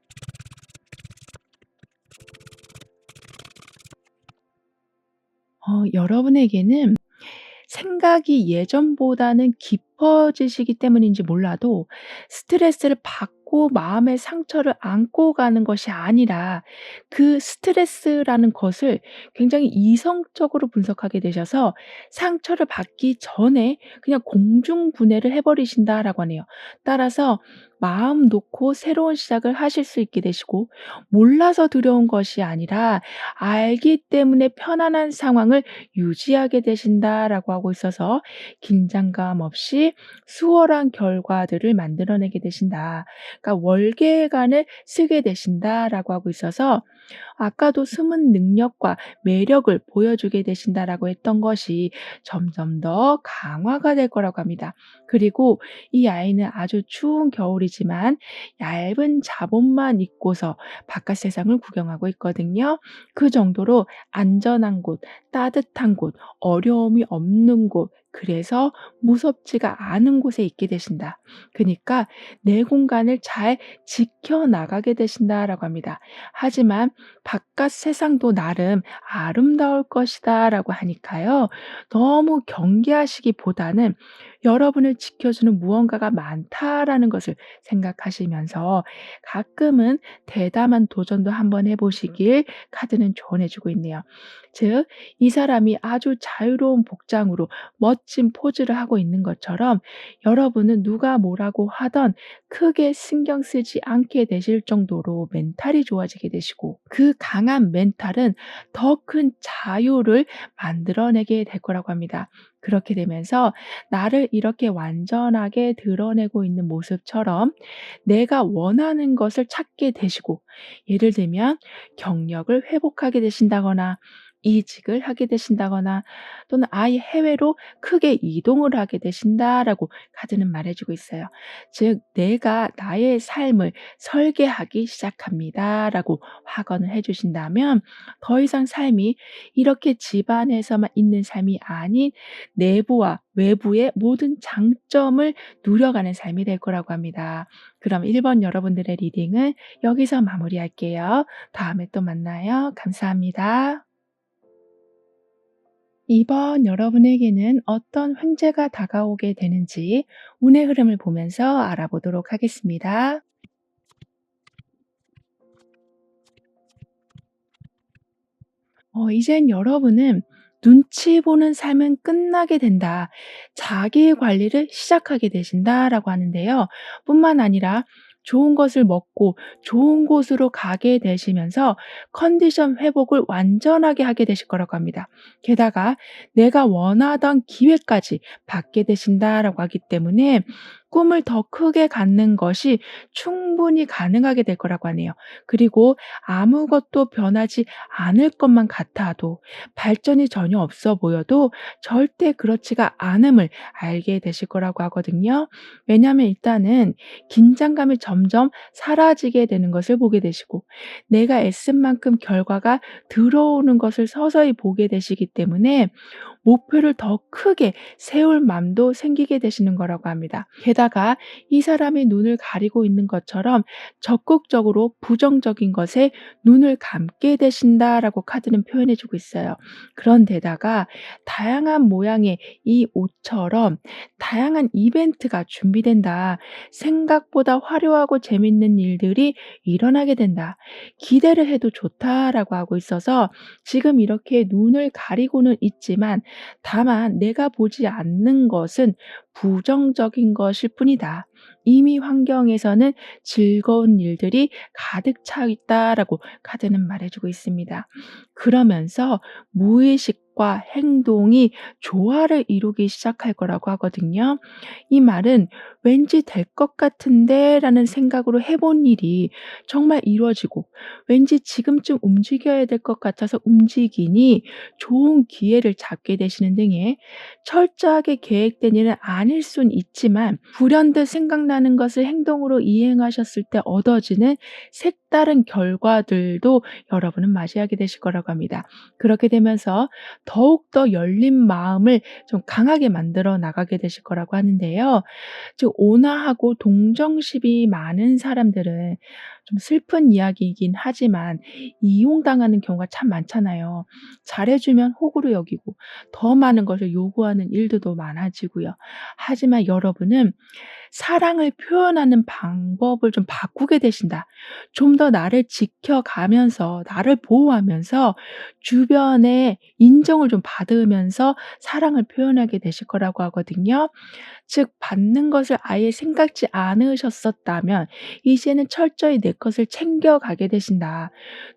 여러분에게는 생각이 예전보다는 깊어지시기 때문인지 몰라도 스트레스를 받고 마음의 상처를 안고 가는 것이 아니라 그 스트레스라는 것을 굉장히 이성적으로 분석하게 되셔서 상처를 받기 전에 그냥 공중분해를 해 버리신다라고 하네요. 따라서 마음 놓고 새로운 시작을 하실 수 있게 되시고 몰라서 두려운 것이 아니라 알기 때문에 편안한 상황을 유지하게 되신다라고 하고 있어서 긴장감 없이 수월한 결과들을 만들어내게 되신다. 그러니까 월계관을 쓰게 되신다라고 하고 있어서 아까도 숨은 능력과 매력을 보여주게 되신다라고 했던 것이 점점 더 강화가 될 거라고 합니다. 그리고 이 아이는 아주 추운 겨울이지만 얇은 잠옷만 입고서 바깥 세상을 구경하고 있거든요. 그 정도로 안전한 곳, 따뜻한 곳, 어려움이 없는 곳, 그래서 무섭지가 않은 곳에 있게 되신다. 그니까 내 공간을 잘 지켜나가게 되신다라고 합니다. 하지만 바깥 세상도 나름 아름다울 것이다라고 하니까요. 너무 경계하시기보다는 여러분을 지켜주는 무언가가 많다라는 것을 생각하시면서 가끔은 대담한 도전도 한번 해 보시길 카드는 조언해 주고 있네요. 즉 이 사람이 아주 자유로운 복장으로 멋진 포즈를 하고 있는 것처럼 여러분은 누가 뭐라고 하던 크게 신경 쓰지 않게 되실 정도로 멘탈이 좋아지게 되시고 그 강한 멘탈은 더 큰 자유를 만들어내게 될 거라고 합니다. 그렇게 되면서 나를 이렇게 완전하게 드러내고 있는 모습처럼 내가 원하는 것을 찾게 되시고 예를 들면 경력을 회복하게 되신다거나 이직을 하게 되신다거나 또는 아예 해외로 크게 이동을 하게 되신다라고 카드는 말해주고 있어요. 즉 내가 나의 삶을 설계하기 시작합니다라고 확언을 해 주신다면 더 이상 삶이 이렇게 집안에서만 있는 삶이 아닌 내부와 외부의 모든 장점을 누려가는 삶이 될 거라고 합니다. 그럼 1번 여러분들의 리딩은 여기서 마무리할게요. 다음에 또 만나요. 감사합니다. 2번 여러분에게는 어떤 횡재가 다가오게 되는지 운의 흐름을 보면서 알아보도록 하겠습니다. 이젠 여러분은 '눈치 보는 삶은 끝나게 된다. 자기 관리를 시작하게 되신다.'라고 하는데요. 뿐만 아니라 좋은 것을 먹고 좋은 곳으로 가게 되시면서 컨디션 회복을 완전하게 하게 되실 거라고 합니다. 게다가 '내가 원하던 기회까지 받게 되신다.'라고 하기 때문에 꿈을 더 크게 갖는 것이 충분히 가능하게 될 거라고 하네요. 그리고 아무것도 변하지 않을 것만 같아도, 발전이 전혀 없어 보여도 절대 그렇지가 않음을 알게 되실 거라고 하거든요. 왜냐하면 일단은 긴장감이 점점 사라지게 되는 것을 보게 되시고, 내가 애쓴 만큼 결과가 들어오는 것을 서서히 보게 되시기 때문에 목표를 더 크게 세울 맘도 생기게 되시는 거라고 합니다. 게다가 이 사람이 눈을 가리고 있는 것처럼 적극적으로 부정적인 것에 눈을 감게 되신다라고 카드는 표현해 주고 있어요. 그런데다가 다양한 모양의 이 옷처럼 다양한 이벤트가 준비된다. 생각보다 화려하고 재밌는 일들이 일어나게 된다. 기대를 해도 좋다라고 하고 있어서 지금 이렇게 눈을 가리고는 있지만, 다만 내가 보지 않는 것은 부정적인 것일 뿐이다. 이미 환경에서는 즐거운 일들이 가득 차 있다라고 카드는 말해주고 있습니다. 그러면서 무의식과 행동이 조화를 이루기 시작할 거라고 하거든요. 이 말은 왠지 될 것 같은데 라는 생각으로 해본 일이 정말 이루어지고, 왠지 지금쯤 움직여야 될 것 같아서 움직이니 좋은 기회를 잡게 되시는 등의 철저하게 계획된 일은 아닐 순 있지만, 불현듯 생각나는 것을 행동으로 이행하셨을 때 얻어지는 색다른 결과들도 여러분은 맞이하게 되실 거라고 합니다. 그렇게 되면서 더욱더 열린 마음을 좀 강하게 만들어 나가게 되실 거라고 하는데요. 즉 온화하고 동정심이 많은 사람들은, 좀 슬픈 이야기이긴 하지만 이용당하는 경우가 참 많잖아요. 잘해 주면 호구로 여기고 더 많은 것을 요구하는 일들도 많아지고요. 하지만 여러분은 사랑을 표현하는 방법을 좀 바꾸게 되신다. 좀 더 나를 지켜가면서, 나를 보호하면서 주변의 인정을 좀 받으면서 사랑을 표현하게 되실 거라고 하거든요. 즉 받는 것을 아예 생각지 않으셨었다면 이제는 철저히 내 것을 챙겨가게 되신다.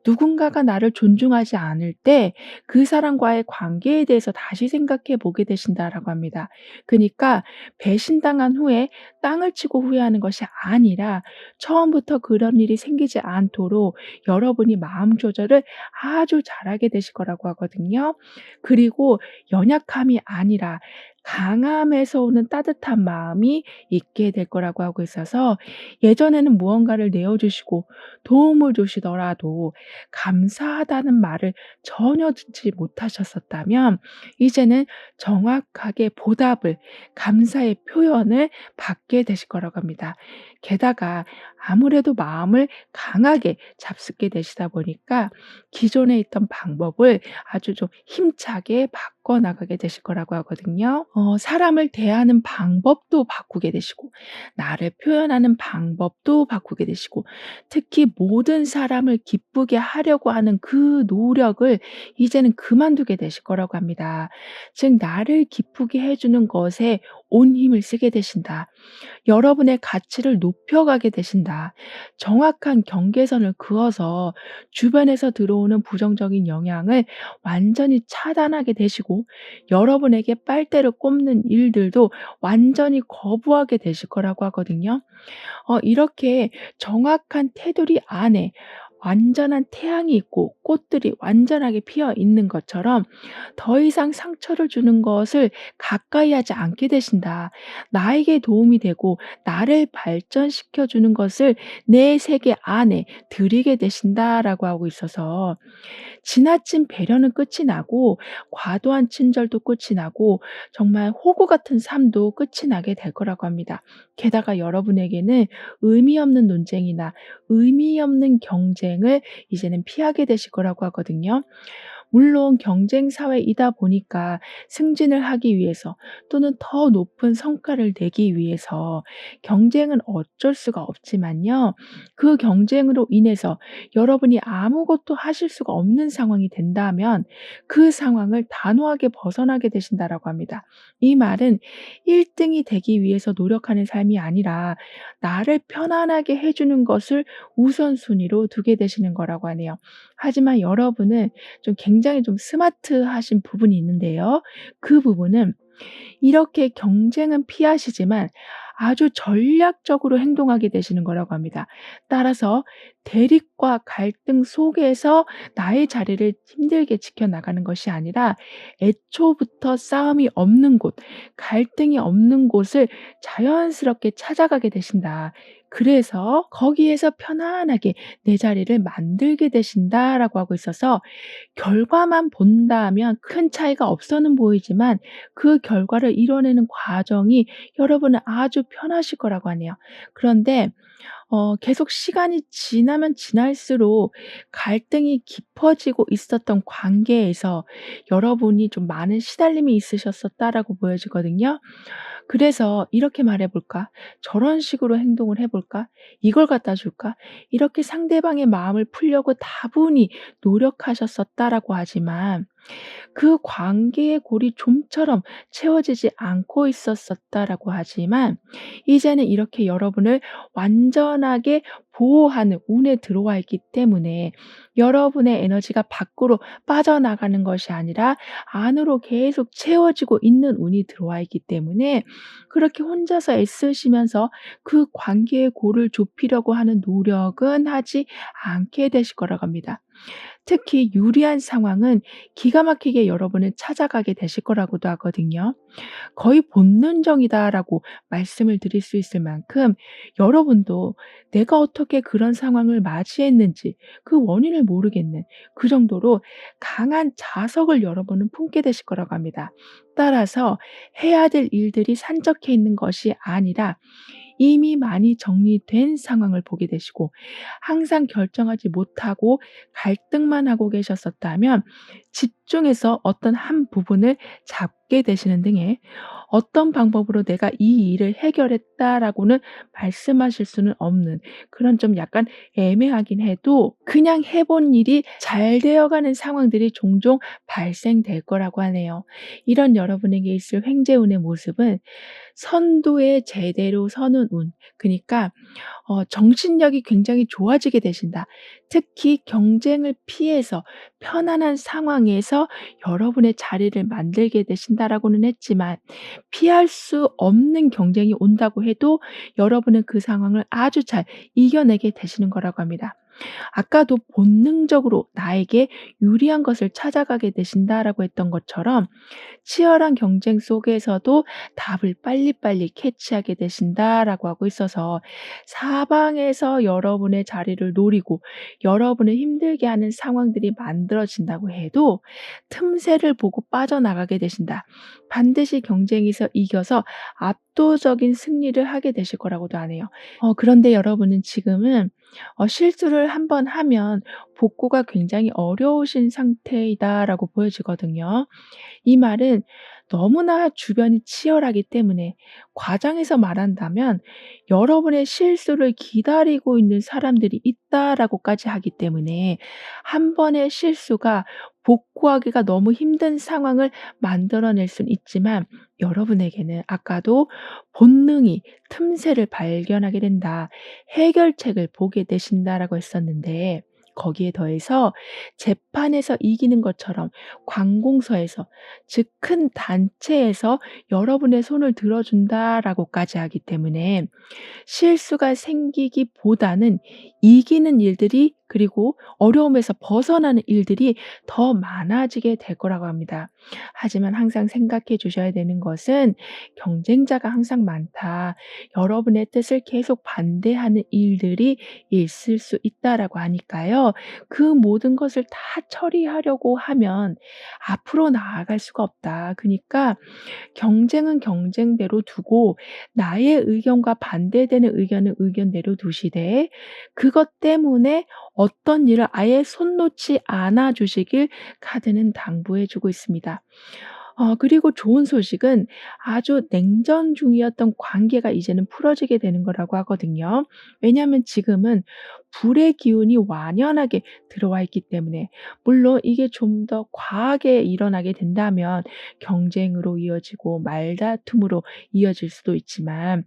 누군가가 나를 존중하지 않을 때 그 사람과의 관계에 대해서 다시 생각해 보게 되신다라고 합니다. 그니까 배신당한 후에 땅을 치고 후회하는 것이 아니라, 처음부터 그런 일이 생기지 않도록 여러분이 마음 조절을 아주 잘하게 되실 거라고 하거든요. 그리고 연약함이 아니라 강함에서 오는 따뜻한 마음이 있게 될 거라고 하고 있어서, 예전에는 무언가를 내어 주시고 도움을 주시더라도 감사하다는 말을 전혀 듣지 못하셨었다면, 이제는 정확하게 보답을, 감사의 표현을 받게 되실 거라고 합니다. 게다가 아무래도 마음을 강하게 잡수게 되시다 보니까 기존에 있던 방법을 아주 좀 힘차게 바꿔 나가게 되실 거라고 하거든요. 사람을 대하는 방법도 바꾸게 되시고, 나를 표현하는 방법도 바꾸게 되시고, 특히 모든 사람을 기쁘게 하려고 하는 그 노력을 이제는 그만두게 되실 거라고 합니다. 즉 나를 기쁘게 해 주는 것에 온 힘을 쓰게 되신다. 여러분의 가치를 높여가게 되신다. 정확한 경계선을 그어서 주변에서 들어오는 부정적인 영향을 완전히 차단하게 되시고, 여러분에게 빨대를 꼽는 일들도 완전히 거부하게 되실 거라고 하거든요. 이렇게 정확한 테두리 안에 완전한 태양이 있고 꽃들이 완전하게 피어 있는 것처럼 더 이상 상처를 주는 것을 가까이 하지 않게 되신다. 나에게 도움이 되고 나를 발전시켜 주는 것을 내 세계 안에 들이게 되신다라고 하고 있어서, 지나친 배려는 끝이 나고 과도한 친절도 끝이 나고 정말 호구 같은 삶도 끝이 나게 될 거라고 합니다. 게다가 여러분에게는 의미 없는 논쟁이나 의미 없는 경쟁을 이제는 피하게 되실 거라고 하거든요. 물론 경쟁 사회이다 보니까 승진을 하기 위해서, 또는 더 높은 성과를 내기 위해서 경쟁은 어쩔 수가 없지만요. 그 경쟁으로 인해서 여러분이 아무것도 하실 수가 없는 상황이 된다면 그 상황을 단호하게 벗어나게 되신다라고 합니다. 이 말은 1 등이 되기 위해서 노력하는 삶이 아니라 나를 편안하게 해 주는 것을 우선순위로 두게 되시는 거라고 하네요. 하지만 여러분은 굉장히 좀 스마트하신 부분이 있는데요. 그 부분은 이렇게 경쟁은 피하시지만 아주 전략적으로 행동하게 되시는 거라고 합니다. 따라서 대립과 갈등 속에서 나의 자리를 힘들게 지켜나가는 것이 아니라 애초부터 싸움이 없는 곳, 갈등이 없는 곳을 자연스럽게 찾아가게 되신다. 그래서 거기에서 편안하게 내 자리를 만들게 되신다라고 하고 있어서 결과만 본다면 큰 차이가 없어는 보이지만 그 결과를 이뤄내는 과정이 여러분은 아주 편하실 거라고 하네요. 그런데 계속 시간이 지나면 지날수록 갈등이 깊어지고 있었던 관계에서 여러분이 좀 많은 시달림이 있으셨었다라고 보여지거든요. 그래서 이렇게 말해 볼까? 저런 식으로 행동을 해 볼까? 이걸 갖다 줄까? 이렇게 상대방의 마음을 풀려고 다분히 노력하셨었다라고 하지만 그 관계의 골이 좀처럼 채워지지 않고 있었었다라고 하지만 이제는 이렇게 여러분을 완전하게 보호하는 운에 들어와 있기 때문에 여러분의 에너지가 밖으로 빠져나가는 것이 아니라 안으로 계속 채워지고 있는 운이 들어와 있기 때문에 그렇게 혼자서 애쓰시면서 그 관계의 골을 좁히려고 하는 노력은 하지 않게 되실 거라고 합니다. 특히 유리한 상황은 기가 막히게 여러분을 찾아가게 되실 거라고도 하거든요. 거의 본능적이다라고 말씀을 드릴 수 있을 만큼 여러분도 내가 어떻게 그런 상황을 맞이했는지 그 원인을 모르겠는 그 정도로 강한 자석을 여러분은 품게 되실 거라고 합니다. 따라서 해야 될 일들이 산적해 있는 것이 아니라 이미 많이 정리된 상황을 보게 되시고 항상 결정하지 못하고 갈등만 하고 계셨었다면 집중해서 어떤 한 부분을 잡게 되시는 등의 어떤 방법으로 내가 이 일을 해결했다라고는 말씀하실 수는 없는 그런 좀 약간 애매하긴 해도 그냥 해본 일이 잘 되어가는 상황들이 종종 발생될 거라고 하네요. 이런 여러분에게 있을 횡재운의 모습은 선두에 제대로 서는 운, 그니까 정신력이 굉장히 좋아지게 되신다. 특히 경쟁을 피해서 편안한 상황에서 여러분의 자리를 만들게 되신다라고는 했지만 피할 수 없는 경쟁이 온다고 해도 여러분은 그 상황을 아주 잘 이겨내게 되시는 거라고 합니다. 아까도 본능적으로 나에게 유리한 것을 찾아가게 되신다라고 했던 것처럼 치열한 경쟁 속에서도 답을 빨리빨리 캐치하게 되신다라고 하고 있어서 사방에서 여러분의 자리를 노리고 여러분을 힘들게 하는 상황들이 만들어진다고 해도 틈새를 보고 빠져나가게 되신다. 반드시 경쟁에서 이겨서 압도적인 승리를 하게 되실 거라고도 하네요. 그런데 여러분은 지금은 실수를 한번 하면 복구가 굉장히 어려우신 상태이다라고 보여지거든요. 이 말은 너무나 주변이 치열하기 때문에 과장해서 말한다면 여러분의 실수를 기다리고 있는 사람들이 있다라고까지 하기 때문에 한 번의 실수가 복구하기가 너무 힘든 상황을 만들어낼 수는 있지만 여러분에게는 아까도 본능이 틈새를 발견하게 된다. 해결책을 보게 되신다라고 했었는데 거기에 더해서 재판에서 이기는 것처럼 관공서에서 즉 큰 단체에서 여러분의 손을 들어준다라고까지 하기 때문에 실수가 생기기보다는 이기는 일들이 그리고 어려움에서 벗어나는 일들이 더 많아지게 될 거라고 합니다. 하지만 항상 생각해 주셔야 되는 것은 경쟁자가 항상 많다. 여러분의 뜻을 계속 반대하는 일들이 있을 수 있다라고 하니까요. 그 모든 것을 다 처리하려고 하면 앞으로 나아갈 수가 없다. 그니까 경쟁은 경쟁대로 두고 나의 의견과 반대되는 의견은 의견대로 두시되 그것 때문에 어떤 일을 아예 손 놓지 않아 주시길 카드는 당부해 주고 있습니다. 그리고 좋은 소식은 아주 냉전 중이었던 관계가 이제는 풀어지게 되는 거라고 하거든요. 왜냐하면 지금은 불의 기운이 완연하게 들어와 있기 때문에 물론 이게 좀 더 과하게 일어나게 된다면 경쟁으로 이어지고 말다툼으로 이어질 수도 있지만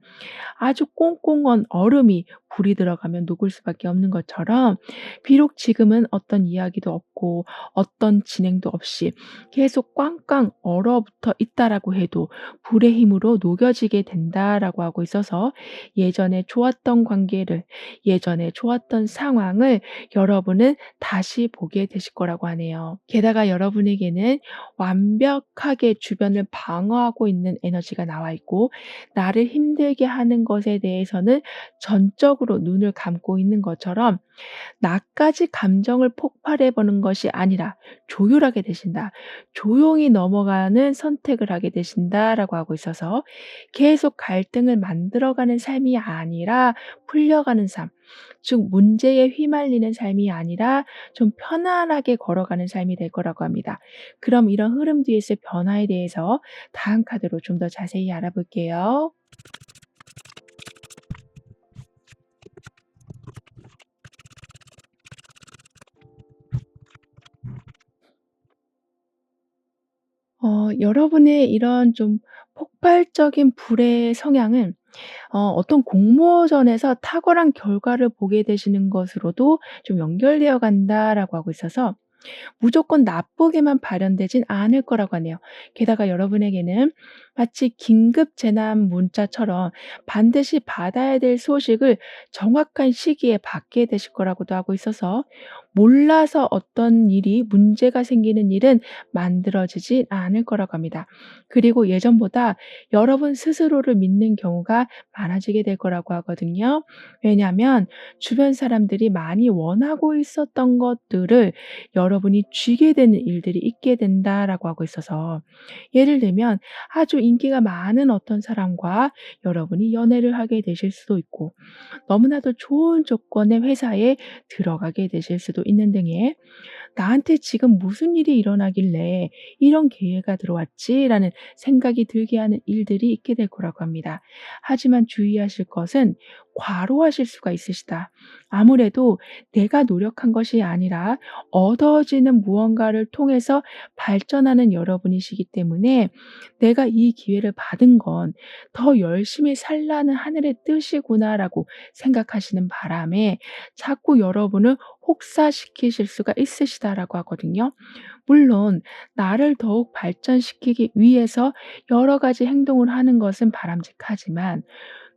아주 꽁꽁언 얼음이 불이 들어가면 녹을 수밖에 없는 것처럼 비록 지금은 어떤 이야기도 없고 어떤 진행도 없이 계속 꽝꽝 얼어붙어 있다라고 해도 불의 힘으로 녹여지게 된다라고 하고 있어서 예전에 좋았던 관계를, 예전에 좋았던 상황을 여러분은 다시 보게 되실 거라고 하네요. 게다가 여러분에게는 완벽하게 주변을 방어하고 있는 에너지가 나와 있고, 나를 힘들게 하는 것에 대해서는 전적으로 눈을 감고 있는 것처럼 나까지 감정을 폭발해 보는 것이 아니라 조율하게 되신다. 조용히 넘어가는 선택을 하게 되신다라고 하고 있어서 계속 갈등을 만들어가는 삶이 아니라 풀려가는 삶. 즉 문제에 휘말리는 삶이 아니라 좀 편안하게 걸어가는 삶이 될 거라고 합니다. 그럼 이런 흐름 뒤에서의 변화에 대해서 다음 카드로 좀 더 자세히 알아볼게요. 여러분의 이런 좀 폭발적인 불의 성향은 어떤 공모전에서 탁월한 결과를 보게 되시는 것으로도 좀 연결되어 간다라고 하고 있어서 무조건 나쁘게만 발현되진 않을 거라고 하네요. 게다가 여러분에게는 마치 긴급 재난 문자처럼 반드시 받아야 될 소식을 정확한 시기에 받게 되실 거라고도 하고 있어서 몰라서 어떤 일이 문제가 생기는 일은 만들어지지 않을 거라고 합니다. 그리고 예전보다 여러분 스스로를 믿는 경우가 많아지게 될 거라고 하거든요. 왜냐하면 주변 사람들이 많이 원하고 있었던 것들을 여러분이 쥐게 되는 일들이 있게 된다라고 하고 있어서 예를 들면 아주 인기가 많은 어떤 사람과 여러분이 연애를 하게 되실 수도 있고 너무나도 좋은 조건의 회사에 들어가게 되실 수도 있는 등의 '나한테 지금 무슨 일이 일어나길래 이런 기회가 들어왔지?'라는 생각이 들게 하는 일들이 있게 될 거라고 합니다. 하지만 주의하실 것은 과로하실 수가 있으시다. 아무래도 내가 노력한 것이 아니라 얻어지는 무언가를 통해서 발전하는 여러분이시기 때문에 '내가 이 기회를 받은 건 더 열심히 살라는 하늘의 뜻이구나.'라고 생각하시는 바람에 자꾸 여러분을 혹사시키실 수가 있으시다라고 하거든요. 물론 나를 더욱 발전시키기 위해서 여러 가지 행동을 하는 것은 바람직하지만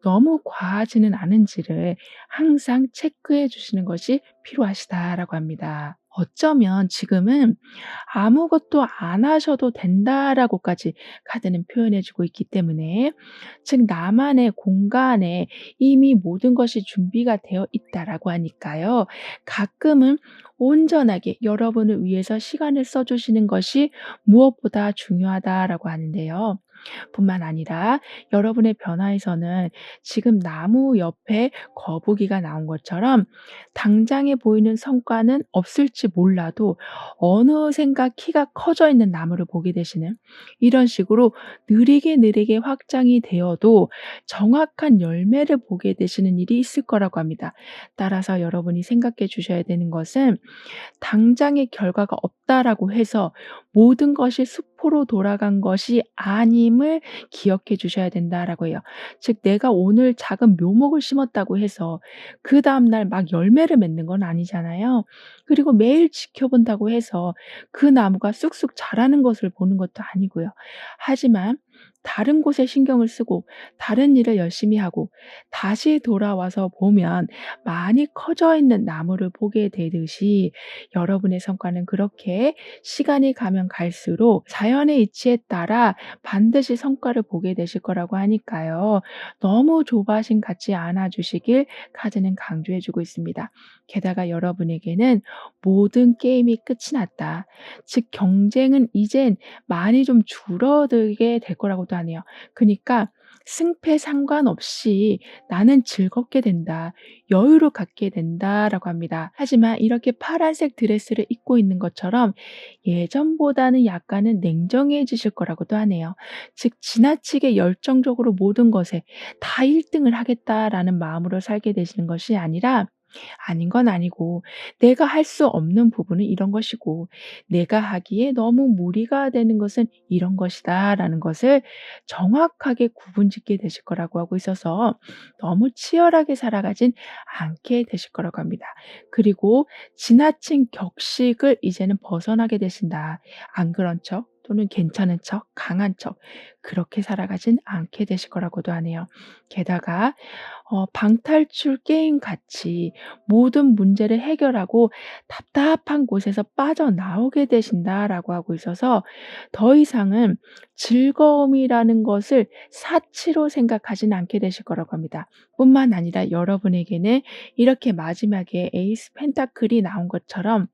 너무 과하지는 않은지를 항상 체크해 주시는 것이 필요하시다라고 합니다. 어쩌면 지금은 "아무것도 안 하셔도 된다."라고까지 카드는 표현해 주고 있기 때문에 즉 나만의 공간에 이미 모든 것이 준비가 되어 있다라고 하니까요. 가끔은 온전하게 여러분을 위해서 시간을 써 주시는 것이 무엇보다 중요하다라고 하는데요. 뿐만 아니라 여러분의 변화에서는 지금 나무 옆에 거북이가 나온 것처럼 당장에 보이는 성과는 없을지 몰라도 어느샌가 키가 커져 있는 나무를 보게 되시는 이런 식으로 느리게 느리게 확장이 되어도 정확한 열매를 보게 되시는 일이 있을 거라고 합니다. 따라서 여러분이 생각해 주셔야 되는 것은 당장의 결과가 없다라고 해서 모든 것이 수포로 돌아간 것이 아님을 기억해 주셔야 된다라고 해요. 즉 내가 오늘 작은 묘목을 심었다고 해서 그다음 날 막 열매를 맺는 건 아니잖아요. 그리고 매일 지켜본다고 해서 그 나무가 쑥쑥 자라는 것을 보는 것도 아니고요. 하지만 다른 곳에 신경을 쓰고 다른 일을 열심히 하고 다시 돌아와서 보면 많이 커져 있는 나무를 보게 되듯이 여러분의 성과는 그렇게 시간이 가면 갈수록 자연의 이치에 따라 반드시 성과를 보게 되실 거라고 하니까요. 너무 조바심 갖지 않아 주시길 카드는 강조해 주고 있습니다. 게다가 여러분에게는 모든 게임이 끝이 났다. 즉 경쟁은 이젠 많이 좀 줄어들게 될 거라고도 하네요. 그니까 승패 상관없이 '나는 즐겁게 된다. 여유를 갖게 된다.'라고 합니다. 하지만 이렇게 파란색 드레스를 입고 있는 것처럼 예전보다는 약간은 냉정해지실 거라고도 하네요. 즉 지나치게 열정적으로 모든 것에 다 1 등을 하겠다라는 마음으로 살게 되시는 것이 아니라 아닌 건 아니고 내가 할 수 없는 부분은 이런 것이고 내가 하기에 너무 무리가 되는 것은 이런 것이다라는 것을 정확하게 구분짓게 되실 거라고 하고 있어서 너무 치열하게 살아가진 않게 되실 거라고 합니다. 그리고 지나친 격식을 이제는 벗어나게 되신다. 안 그런 척 또는 괜찮은 척, 강한 척 그렇게 살아가진 않게 되실 거라고도 하네요. 게다가 방탈출 게임 같이 모든 문제를 해결하고 답답한 곳에서 빠져나오게 되신다라고 하고 있어서 더 이상은 즐거움이라는 것을 사치로 생각하진 않게 되실 거라고 합니다. 뿐만 아니라 여러분에게는 이렇게 마지막에 에이스 펜타클이 나온 것처럼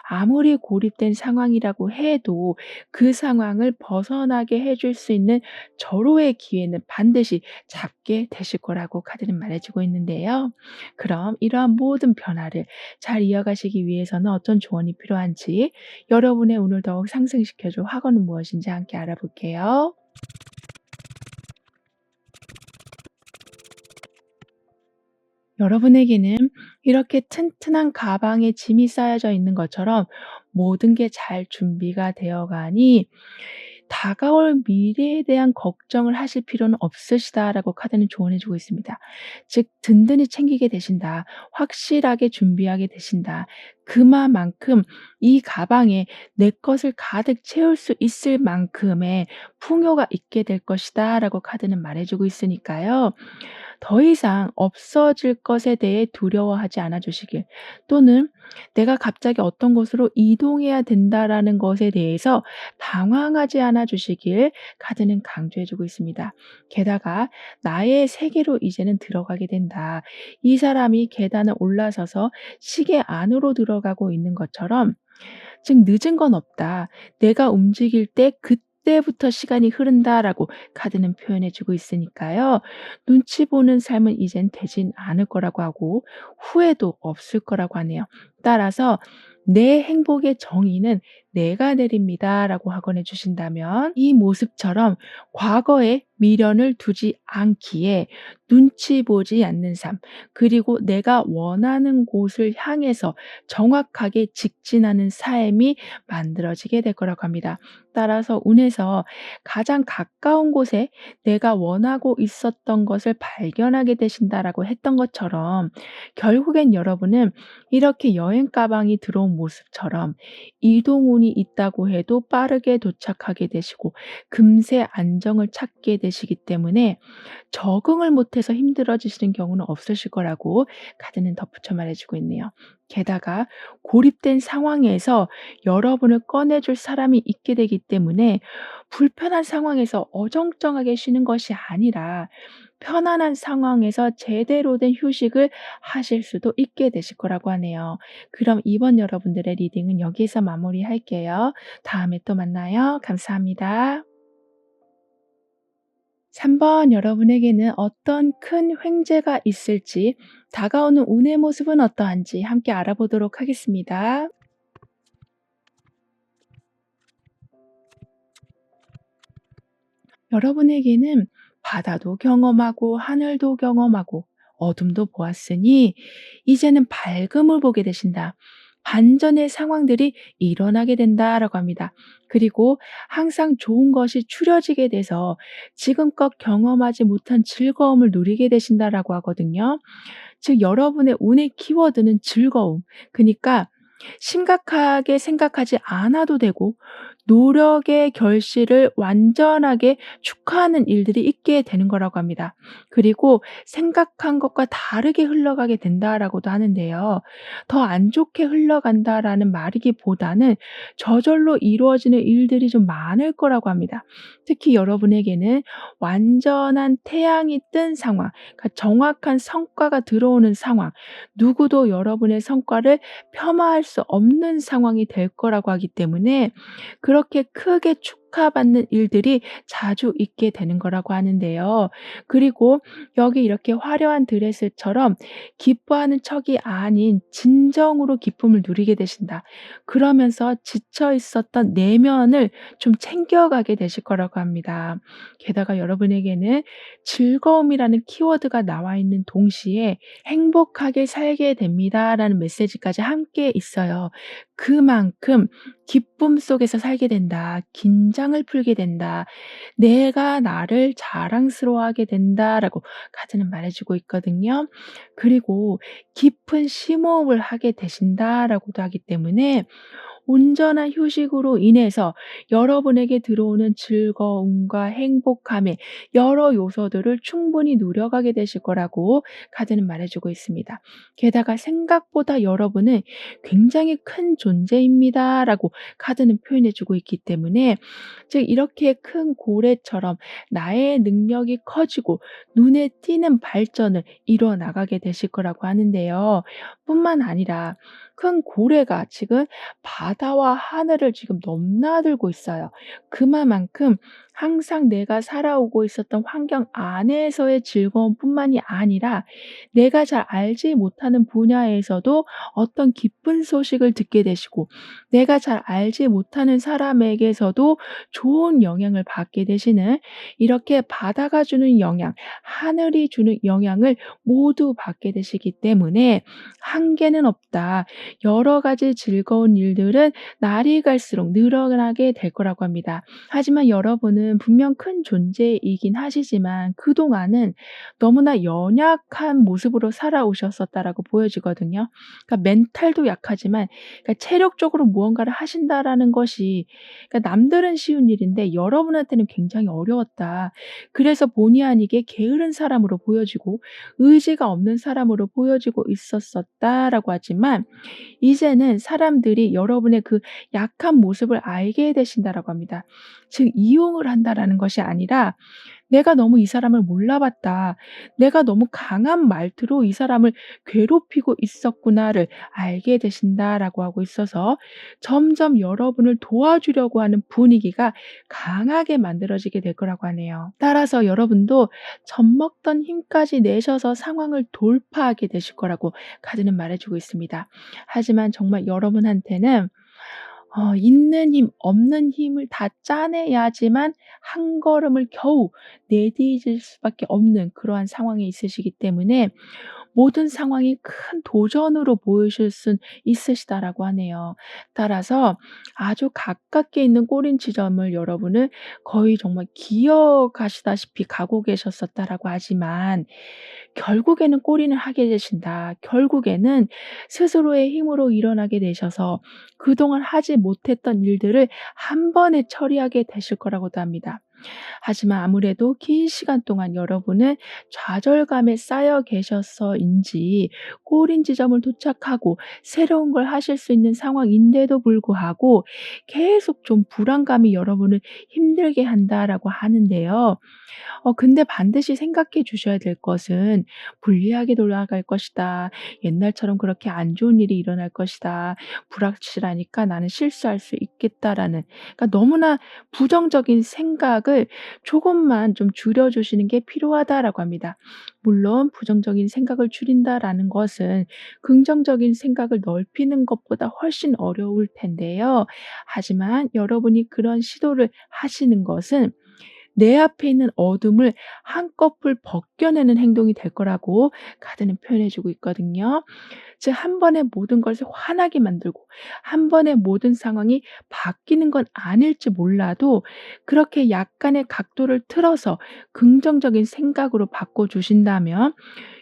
아무리 고립된 상황이라고 해도 그 상황을 벗어나게 해줄 수 있는 절호의 기회는 반드시 잡게 되실 거라고 카드는 말해 주고 있는데요. 그럼 이러한 모든 변화를 잘 이어가시기 위해서는 어떤 조언이 필요한지 여러분의 운을 더욱 상승시켜 줄 학원은 무엇인지 함께 알아볼게요. 여러분에게는 이렇게 튼튼한 가방에 짐이 쌓여져 있는 것처럼 모든 게 잘 준비가 되어 가니 다가올 미래에 대한 걱정을 하실 필요는 없으시다라고 카드는 조언해 주고 있습니다. 즉 든든히 챙기게 되신다. 확실하게 준비하게 되신다. 그만큼 이 가방에 내 것을 가득 채울 수 있을 만큼의 풍요가 있게 될 것이다라고 카드는 말해 주고 있으니까요. 더 이상 없어질 것에 대해 두려워하지 않아 주시길 또는 내가 갑자기 어떤 곳으로 이동해야 된다라는 것에 대해서 당황하지 않아 주시길 카드는 강조해 주고 있습니다. 게다가 나의 세계로 이제는 들어가게 된다. 이 사람이 계단을 올라서서 시계 안으로 들어가고 있는 것처럼 즉 늦은 건 없다. 내가 움직일 때 그때부터 시간이 흐른다라고 카드는 표현해 주고 있으니까요. 눈치 보는 삶은 이젠 되진 않을 거라고 하고 후회도 없을 거라고 하네요. 따라서 내 행복의 정의는 내가 내립니다라고 확언해 주신다면 이 모습처럼 과거에 미련을 두지 않기에 눈치 보지 않는 삶 그리고 내가 원하는 곳을 향해서 정확하게 직진하는 삶이 만들어지게 될 거라고 합니다. 따라서 운에서 가장 가까운 곳에 내가 원하고 있었던 것을 발견하게 되신다라고 했던 것처럼 결국엔 여러분은 이렇게 여행 가방이 들어온 모습처럼 이동운이 있다고 해도 빠르게 도착하게 되시고 금세 안정을 찾게 되시기 때문에 적응을 못해서 힘들어지시는 경우는 없으실 거라고 카드는 덧붙여 말해주고 있네요. 게다가 고립된 상황에서 여러분을 꺼내줄 사람이 있게 되기 때문에 불편한 상황에서 어정쩡하게 쉬는 것이 아니라 편안한 상황에서 제대로 된 휴식을 하실 수도 있게 되실 거라고 하네요. 그럼 이번 여러분들의 리딩은 여기에서 마무리할게요. 다음에 또 만나요. 감사합니다. 3번 여러분에게는 어떤 큰 횡재가 있을지 다가오는 운의 모습은 어떠한지 함께 알아보도록 하겠습니다. 여러분에게는 바다도 경험하고 하늘도 경험하고 어둠도 보았으니 이제는 밝음을 보게 되신다. 반전의 상황들이 일어나게 된다라고 합니다. 그리고 항상 좋은 것이 추려지게 돼서 지금껏 경험하지 못한 즐거움을 누리게 되신다라고 하거든요. 즉 여러분의 운의 키워드는 즐거움. 그니까 심각하게 생각하지 않아도 되고 노력의 결실을 완전하게 축하하는 일들이 있게 되는 거라고 합니다. 그리고 생각한 것과 다르게 흘러가게 된다라고도 하는데요. 더 안 좋게 흘러간다라는 말이기보다는 저절로 이루어지는 일들이 좀 많을 거라고 합니다. 특히 여러분에게는 완전한 태양이 뜬 상황, 그러니까 정확한 성과가 들어오는 상황, 누구도 여러분의 성과를 폄하할 수 없는 상황이 될 거라고 하기 때문에 그렇게 크게 축하받는 일들이 자주 있게 되는 거라고 하는데요. 그리고 여기 이렇게 화려한 드레스처럼 기뻐하는 척이 아닌 진정으로 기쁨을 누리게 되신다. 그러면서 지쳐 있었던 내면을 좀 챙겨가게 되실 거라고 합니다. 게다가 여러분에게는 즐거움이라는 키워드가 나와 있는 동시에 "행복하게 살게 됩니다."라는 메시지까지 함께 있어요. 그만큼 기쁨 속에서 살게 된다. 긴장을 풀게 된다. 내가 나를 자랑스러워하게 된다라고 카드는 말해 주고 있거든요. 그리고 깊은 심호흡을 하게 되신다라고도 하기 때문에 온전한 휴식으로 인해서 여러분에게 들어오는 즐거움과 행복함의 여러 요소들을 충분히 누려가게 되실 거라고 카드는 말해 주고 있습니다. 게다가 "생각보다 여러분은 굉장히 큰 존재입니다."라고 카드는 표현해 주고 있기 때문에 즉 이렇게 큰 고래처럼 나의 능력이 커지고 눈에 띄는 발전을 이뤄 나가게 되실 거라고 하는데요. 뿐만 아니라 큰 고래가 지금 바다와 하늘을 지금 넘나들고 있어요. 그만큼 항상 내가 살아오고 있었던 환경 안에서의 즐거움뿐만이 아니라 내가 잘 알지 못하는 분야에서도 어떤 기쁜 소식을 듣게 되시고 내가 잘 알지 못하는 사람에게서도 좋은 영향을 받게 되시는 이렇게 바다가 주는 영향, 하늘이 주는 영향을 모두 받게 되시기 때문에 '한계는 없다. 여러 가지 즐거운 일들은 날이 갈수록 늘어나게 될 거라고 합니다. 하지만 여러분은 분명 큰 존재이긴 하시지만 그동안은 너무나 연약한 모습으로 살아오셨었다라고 보여지거든요. 그러니까 멘탈도 약하지만 그러니까 체력적으로 무언가를 하신다라는 것이 그러니까 남들은 쉬운 일인데 여러분한테는 굉장히 어려웠다. 그래서 본의 아니게 게으른 사람으로 보여지고 의지가 없는 사람으로 보여지고 있었었다라고 하지만 이제는 사람들이 여러분의 그 약한 모습을 알게 되신다라고 합니다. 즉 이용을 한다라는 것이 아니라 '내가 너무 이 사람을 몰라봤다. 내가 너무 강한 말투로 이 사람을 괴롭히고 있었구나.'를 알게 되신다라고 하고 있어서 점점 여러분을 도와주려고 하는 분위기가 강하게 만들어지게 될 거라고 하네요. 따라서 여러분도 젖먹던 힘까지 내셔서 상황을 돌파하게 되실 거라고 카드는 말해 주고 있습니다. 하지만 정말 여러분한테는 있는 힘, 없는 힘을 다 짜내야지만 한 걸음을 겨우 내디딜 수밖에 없는 그러한 상황에 있으시기 때문에 모든 상황이 큰 도전으로 보이실 순 있으시다라고 하네요. 따라서 아주 가깝게 있는 꼬린 지점을 여러분은 거의 정말 기어가시다시피 가고 계셨었다라고 하지만 결국에는 꼬리는 하게 되신다. 결국에는 스스로의 힘으로 일어나게 되셔서 그동안 하지 못했던 일들을 한 번에 처리하게 되실 거라고도 합니다. 하지만 아무래도 긴 시간 동안 여러분은 좌절감에 쌓여 계셔서인지 꼬린 지점을 도착하고 새로운 걸 하실 수 있는 상황인데도 불구하고 계속 좀 불안감이 여러분을 힘들게 한다라고 하는데요. 근데 반드시 생각해 주셔야 될 것은 '불리하게 돌아갈 것이다. 옛날처럼 그렇게 안 좋은 일이 일어날 것이다. 불확실하니까 나는 실수할 수 있겠다.'라는 그러니까 너무나 부정적인 생각을 조금만 좀 줄여 주시는 게 필요하다라고 합니다. 물론 부정적인 생각을 줄인다라는 것은 긍정적인 생각을 넓히는 것보다 훨씬 어려울 텐데요. 하지만 여러분이 그런 시도를 하시는 것은 내 앞에 있는 어둠을 한꺼풀 벗겨내는 행동이 될 거라고 카드는 표현해 주고 있거든요. 즉 한 번에 모든 것을 환하게 만들고 한 번에 모든 상황이 바뀌는 건 아닐지 몰라도 그렇게 약간의 각도를 틀어서 긍정적인 생각으로 바꿔 주신다면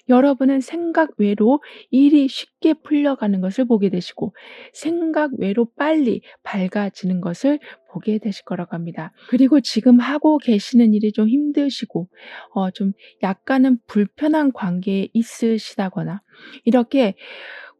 여러분은 생각 외로 일이 쉽게 풀려가는 것을 보게 되시고 생각 외로 빨리 밝아지는 것을 보게 되실 거라고 합니다. 그리고 지금 하고 계시는 일이 좀 힘드시고 좀 약간은 불편한 관계에 있으시다거나 이렇게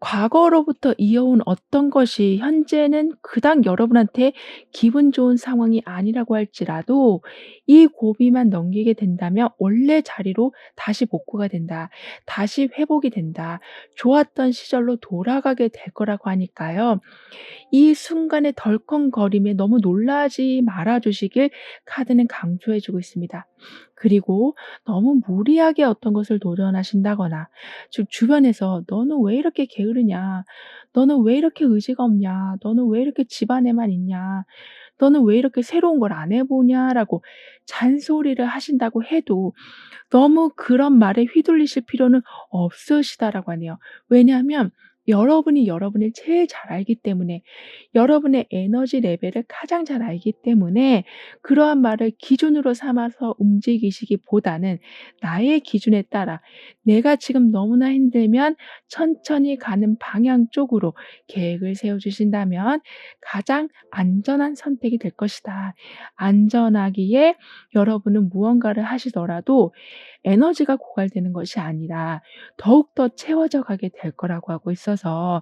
과거로부터 이어온 어떤 것이 현재는 그닥 여러분한테 기분 좋은 상황이 아니라고 할지라도 이 고비만 넘기게 된다면 원래 자리로 다시 복구가 된다. 다시 회복이 된다. 좋았던 시절로 돌아가게 될 거라고 하니까요. 이 순간의 덜컹거림에 너무 놀라지 말아 주시길 카드는 강조해 주고 있습니다. 그리고 너무 무리하게 어떤 것을 도전하신다거나 즉 주변에서 "너는 왜 이렇게 게으르냐? 너는 왜 이렇게 의지가 없냐? 너는 왜 이렇게 집안에만 있냐? 너는 왜 이렇게 새로운 걸 안 해 보냐?"라고 잔소리를 하신다고 해도 너무 그런 말에 휘둘리실 필요는 없으시다라고 하네요. 왜냐하면 여러분이 여러분을 제일 잘 알기 때문에 여러분의 에너지 레벨을 가장 잘 알기 때문에 그러한 말을 기준으로 삼아서 움직이시기보다는 나의 기준에 따라 내가 지금 너무나 힘들면 천천히 가는 방향 쪽으로 계획을 세워 주신다면 가장 안전한 선택이 될 것이다. 안전하기에 여러분은 무언가를 하시더라도 에너지가 고갈되는 것이 아니라 더욱더 채워져 가게 될 거라고 하고 있어서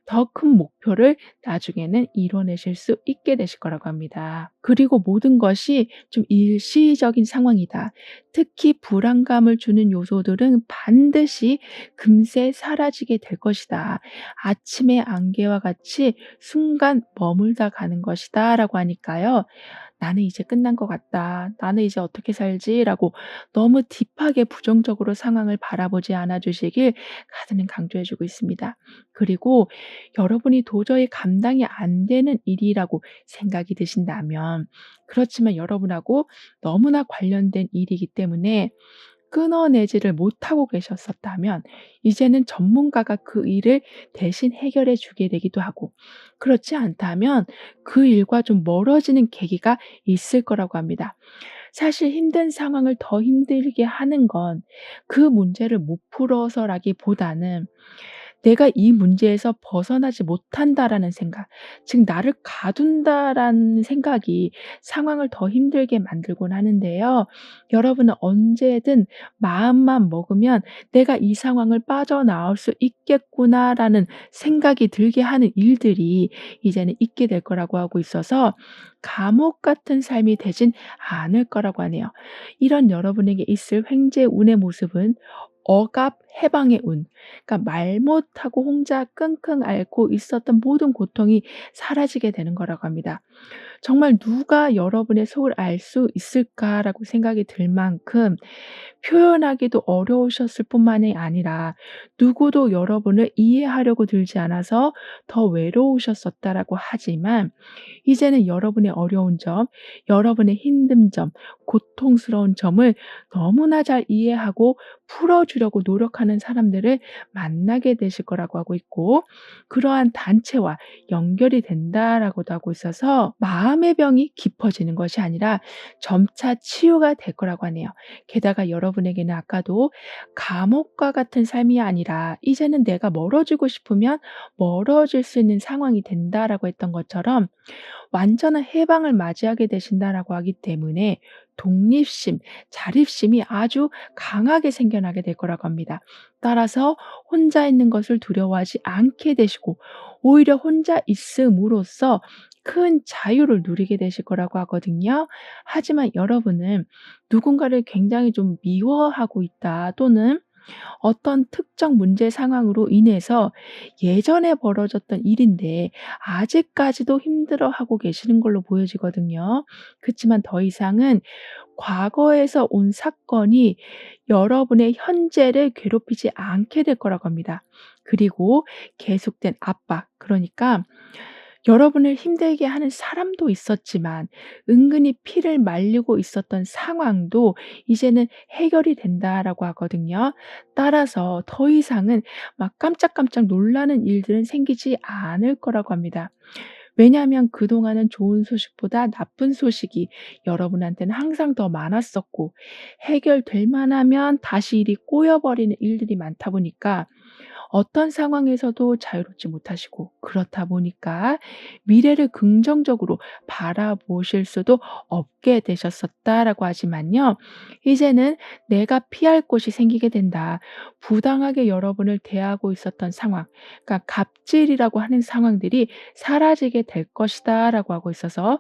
더 큰 목표를 나중에는 이뤄내실 수 있게 되실 거라고 합니다. 그리고 모든 것이 좀 일시적인 상황이다. 특히 불안감을 주는 요소들은 반드시 금세 사라지게 될 것이다. 아침의 안개와 같이 순간 머물다 가는 것이다. 라고 하니까요. 나는 이제 끝난 것 같다. 나는 이제 어떻게 살지?라고 너무 딥하게 부정적으로 상황을 바라보지 않아 주시길 카드는 강조해 주고 있습니다. 그리고 여러분이 도저히 감당이 안 되는 일이라고 생각이 드신다면 그렇지만 여러분하고 너무나 관련된 일이기 때문에 끊어내지를 못하고 계셨었다면 이제는 전문가가 그 일을 대신 해결해 주게 되기도 하고 그렇지 않다면 그 일과 좀 멀어지는 계기가 있을 거라고 합니다. 사실 힘든 상황을 더 힘들게 하는 건 그 문제를 못 풀어서라기보다는 '내가 이 문제에서 벗어나지 못한다.'라는 생각, 즉 '나를 가둔다.'라는 생각이 상황을 더 힘들게 만들곤 하는데요. 여러분은 언제든 마음만 먹으면 '내가 이 상황을 빠져나올 수 있겠구나.'라는 생각이 들게 하는 일들이 이제는 있게 될 거라고 하고 있어서 감옥 같은 삶이 되진 않을 거라고 하네요. 이런 여러분에게 있을 횡재운의 모습은 억압 해방의 운, 그러니까 말 못하고 혼자 끙끙 앓고 있었던 모든 고통이 사라지게 되는 거라고 합니다. 정말 '누가 여러분의 속을 알 수 있을까?'라고 생각이 들 만큼 표현하기도 어려우셨을 뿐만이 아니라 누구도 여러분을 이해하려고 들지 않아서 더 외로우셨었다라고 하지만 이제는 여러분의 어려운 점, 여러분의 힘든 점, 고통스러운 점을 너무나 잘 이해하고 풀어주려고 노력하는 사람들을 만나게 되실 거라고 하고 있고 그러한 단체와 연결이 된다라고도 하고 있어서 마음의 병이 깊어지는 것이 아니라 점차 치유가 될 거라고 하네요. 게다가 여러분에게는 아까도 감옥과 같은 삶이 아니라 이제는 내가 멀어지고 싶으면 멀어질 수 있는 상황이 된다라고 했던 것처럼 완전한 해방을 맞이하게 되신다라고 하기 때문에 독립심, 자립심이 아주 강하게 생겨나게 될 거라고 합니다. 따라서 혼자 있는 것을 두려워하지 않게 되시고 오히려 혼자 있음으로써 큰 자유를 누리게 되실 거라고 하거든요. 하지만 여러분은 누군가를 굉장히 좀 미워하고 있다 또는 어떤 특정 문제 상황으로 인해서 예전에 벌어졌던 일인데 아직까지도 힘들어하고 계시는 걸로 보여지거든요. 그치만 더 이상은 과거에서 온 사건이 여러분의 현재를 괴롭히지 않게 될 거라고 합니다. 그리고 계속된 압박, 그러니까 여러분을 힘들게 하는 사람도 있었지만 은근히 피를 말리고 있었던 상황도 이제는 해결이 된다라고 하거든요. 따라서 더 이상은 막 깜짝깜짝 놀라는 일들은 생기지 않을 거라고 합니다. 왜냐하면 그동안은 좋은 소식보다 나쁜 소식이 여러분한테는 항상 더 많았었고 해결될 만하면 다시 일이 꼬여버리는 일들이 많다 보니까 어떤 상황에서도 자유롭지 못하시고 그렇다 보니까 미래를 긍정적으로 바라보실 수도 없게 되셨었다라고 하지만요. 이제는 내가 피할 곳이 생기게 된다. 부당하게 여러분을 대하고 있었던 상황, 그러니까 갑질이라고 하는 상황들이 사라지게 될 것이다라고 하고 있어서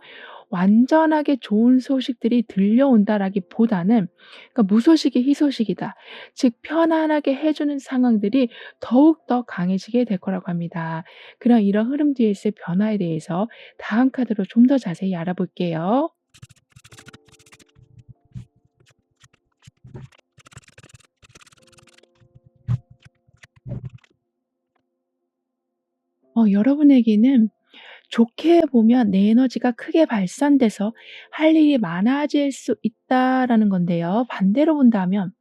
완전하게 좋은 소식들이 들려온다라기보다는 그러니까 무소식이 희소식이다. 즉 편안하게 해 주는 상황들이 더욱더 강해지게 될 거라고 합니다. 그럼 이런 흐름 뒤에 있을 변화에 대해서 다음 카드로 좀 더 자세히 알아볼게요. 여러분에게는 좋게 보면 내 에너지가 크게 발산돼서 할 일이 많아질 수 있다라는 건데요. 반대로 본다면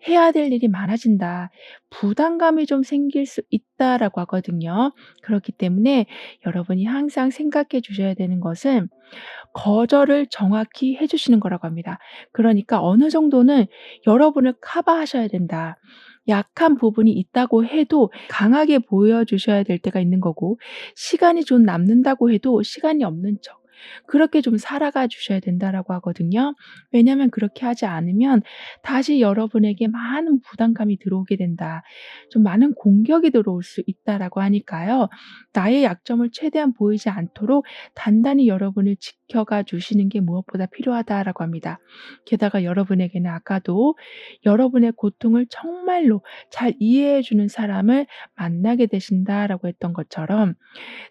해야 될 일이 많아진다. 부담감이 좀 생길 수 있다라고 하거든요. 그렇기 때문에 여러분이 항상 생각해 주셔야 되는 것은 거절을 정확히 해 주시는 거라고 합니다. 그러니까 어느 정도는 여러분을 커버하셔야 된다. 약한 부분이 있다고 해도 강하게 보여 주셔야 될 때가 있는 거고 시간이 좀 남는다고 해도 시간이 없는 척 그렇게 좀 살아가 주셔야 된다라고 하거든요. 왜냐하면 그렇게 하지 않으면 다시 여러분에게 많은 부담감이 들어오게 된다. 좀 많은 공격이 들어올 수 있다라고 하니까요. 나의 약점을 최대한 보이지 않도록 단단히 여러분을 지켜가 주시는 게 무엇보다 필요하다라고 합니다. 게다가 여러분에게는 아까도 여러분의 고통을 정말로 잘 이해해 주는 사람을 만나게 되신다라고 했던 것처럼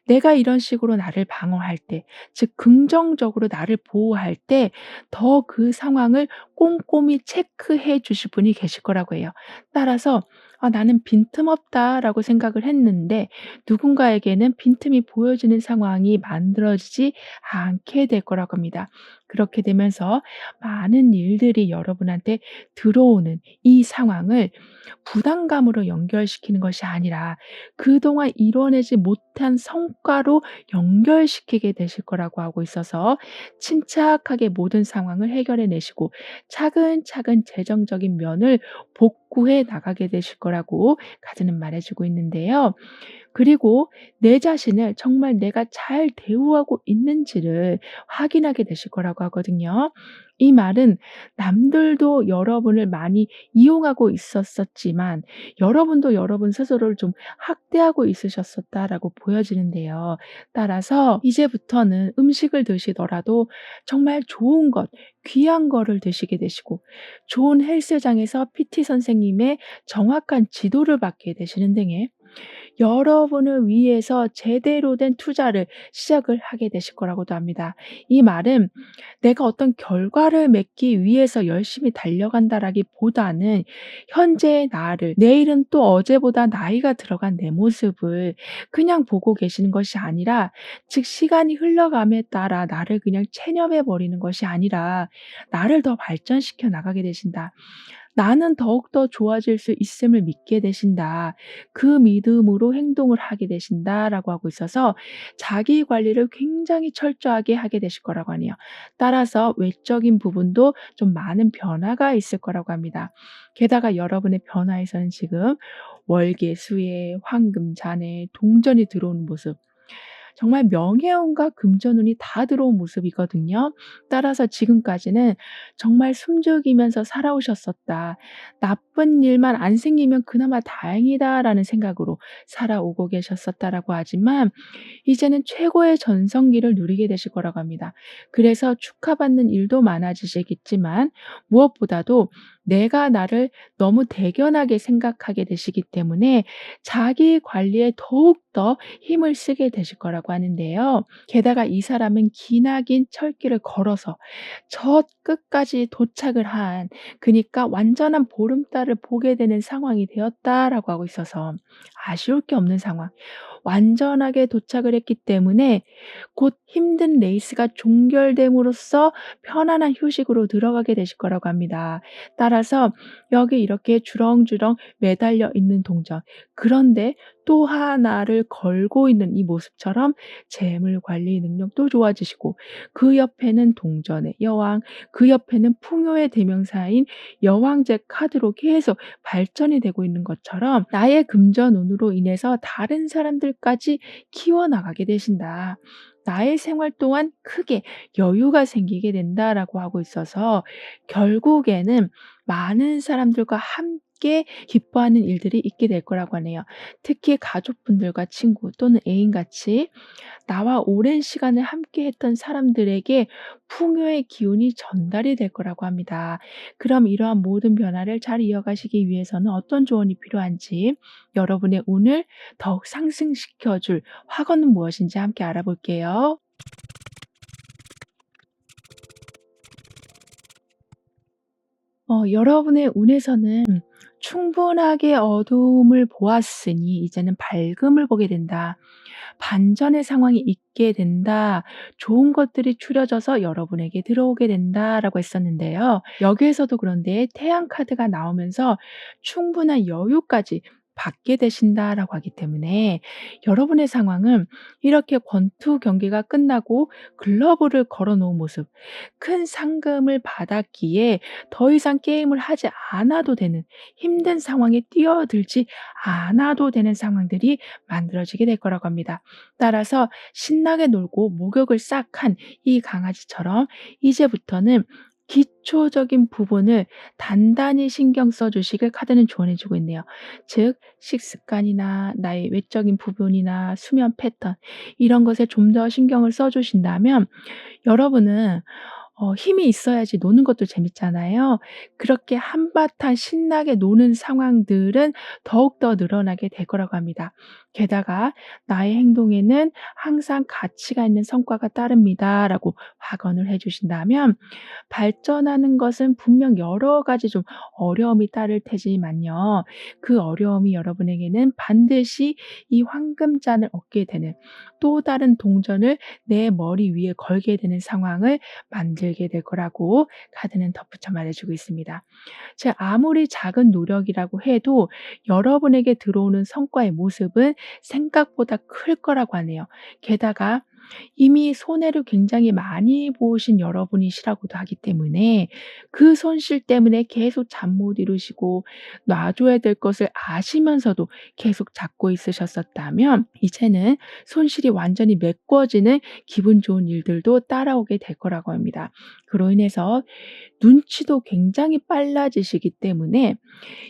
내가 이런 식으로 나를 방어할 때, 즉 긍정적으로 나를 보호할 때 더 그 상황을 꼼꼼히 체크해 주실 분이 계실 거라고 해요. 따라서 '아 나는 빈틈없다.'라고 생각을 했는데 누군가에게는 빈틈이 보여지는 상황이 만들어지지 않게 될 거라고 합니다. 그렇게 되면서 많은 일들이 여러분한테 들어오는 이 상황을 부담감으로 연결시키는 것이 아니라 그동안 이뤄내지 못한 성과로 연결시키게 되실 거라고 하고 있어서 침착하게 모든 상황을 해결해 내시고 차근차근 재정적인 면을 복구해 나가게 되실 거라고 카드는 말해 주고 있는데요. 그리고 내 자신을 정말 내가 잘 대우하고 있는지를 확인하게 되실 거라고 하거든요. 이 말은 남들도 여러분을 많이 이용하고 있었었지만 여러분도 여러분 스스로를 좀 학대하고 있으셨었다라고 보여지는데요. 따라서 이제부터는 음식을 드시더라도 정말 좋은 것, 귀한 거를 드시게 되시고 좋은 헬스장에서 PT 선생님의 정확한 지도를 받게 되시는 등의 여러분을 위해서 제대로 된 투자를 시작을 하게 되실 거라고도 합니다. 이 말은 내가 어떤 결과를 맺기 위해서 열심히 달려간다라기보다는 현재의 나를 내일은 또 어제보다 나이가 들어간 내 모습을 그냥 보고 계시는 것이 아니라 즉 시간이 흘러감에 따라 나를 그냥 체념해 버리는 것이 아니라 나를 더 발전시켜 나가게 되신다. 나는 더욱더 좋아질 수 있음을 믿게 되신다. 그 믿음으로 행동을 하게 되신다라고 하고 있어서 자기 관리를 굉장히 철저하게 하게 되실 거라고 하네요. 따라서 외적인 부분도 좀 많은 변화가 있을 거라고 합니다. 게다가 여러분의 변화에서는 지금 월계, 수의, 황금, 잔해, 동전이 들어오는 모습 정말 명예운과 금전운이 다 들어온 모습이거든요. 따라서 지금까지는 정말 숨죽이면서 살아오셨었다. '나쁜 일만 안 생기면 그나마 다행이다.'라는 생각으로 살아오고 계셨었다라고 하지만 이제는 최고의 전성기를 누리게 되실 거라고 합니다. 그래서 축하받는 일도 많아지시겠지만 무엇보다도 내가 나를 너무 대견하게 생각하게 되시기 때문에 자기 관리에 더욱더 힘을 쓰게 되실 거라고 하는데요. 게다가 이 사람은 기나긴 철길을 걸어서 저 끝까지 도착을 한 그니까 완전한 보름달을 보게 되는 상황이 되었다라고 하고 있어서 아쉬울 게 없는 상황. 완전하게 도착을 했기 때문에 곧 힘든 레이스가 종결됨으로써 편안한 휴식으로 들어가게 되실 거라고 합니다. 따라서 여기 이렇게 주렁주렁 매달려 있는 동전. 그런데 또 하나를 걸고 있는 이 모습처럼 재물 관리 능력도 좋아지시고, 그 옆에는 동전의 여왕, 그 옆에는 풍요의 대명사인 여왕제 카드로 계속 발전이 되고 있는 것처럼 나의 금전운으로 인해서 다른 사람들까지 키워나가게 되신다. 나의 생활 동안 크게 여유가 생기게 된다라고 하고 있어서, 결국에는 많은 사람들과 함께 기뻐하는 일들이 있게 될 거라고 하네요. 특히 가족분들과 친구 또는 애인같이 나와 오랜 시간을 함께했던 사람들에게 풍요의 기운이 전달이 될 거라고 합니다. 그럼 이러한 모든 변화를 잘 이어가시기 위해서는 어떤 조언이 필요한지, 여러분의 운을 더욱 상승시켜 줄 화건은 무엇인지 함께 알아볼게요. 여러분의 운에서는 충분하게 어두움을 보았으니 이제는 밝음을 보게 된다. 반전의 상황이 있게 된다. 좋은 것들이 추려져서 여러분에게 들어오게 된다라고 했었는데요. 여기에서도 그런데 태양 카드가 나오면서 충분한 여유까지 받게 되신다라고 하기 때문에, 여러분의 상황은 이렇게 권투 경기가 끝나고 글러브를 걸어 놓은 모습, 큰 상금을 받았기에 더 이상 게임을 하지 않아도 되는, 힘든 상황에 뛰어들지 않아도 되는 상황들이 만들어지게 될 거라고 합니다. 따라서 신나게 놀고 목욕을 싹 한 이 강아지처럼 이제부터는 기초적인 부분을 단단히 신경 써 주시길 카드는 조언해 주고 있네요. 즉 식습관이나 나의 외적인 부분이나 수면 패턴, 이런 것에 좀 더 신경을 써 주신다면, 여러분은 힘이 있어야지 노는 것도 재밌잖아요. 그렇게 한바탕 신나게 노는 상황들은 더욱더 늘어나게 될 거라고 합니다. 게다가 "나의 행동에는 항상 가치가 있는 성과가 따릅니다."라고 확언을 해 주신다면, 발전하는 것은 분명 여러 가지 좀 어려움이 따를 테지만요. 그 어려움이 여러분에게는 반드시 이 황금잔을 얻게 되는, 또 다른 동전을 내 머리 위에 걸게 되는 상황을 만들게 될 거라고 카드는 덧붙여 말해 주고 있습니다. 즉 아무리 작은 노력이라고 해도 여러분에게 들어오는 성과의 모습은 생각보다 클 거라고 하네요. 게다가 이미 손해를 굉장히 많이 보신 여러분이시라고도 하기 때문에, 그 손실 때문에 계속 잠 못 이루시고 놔줘야 될 것을 아시면서도 계속 잡고 있으셨었다면, 이제는 손실이 완전히 메꿔지는 기분 좋은 일들도 따라오게 될 거라고 합니다. 그로 인해서 눈치도 굉장히 빨라지시기 때문에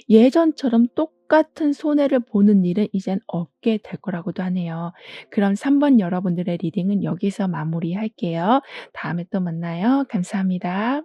예전처럼 똑같은 손해를 보는 일은 이젠 없게 될 거라고도 하네요. 그럼 3번 여러분들의 리딩은 여기서 마무리할게요. 다음에 또 만나요. 감사합니다.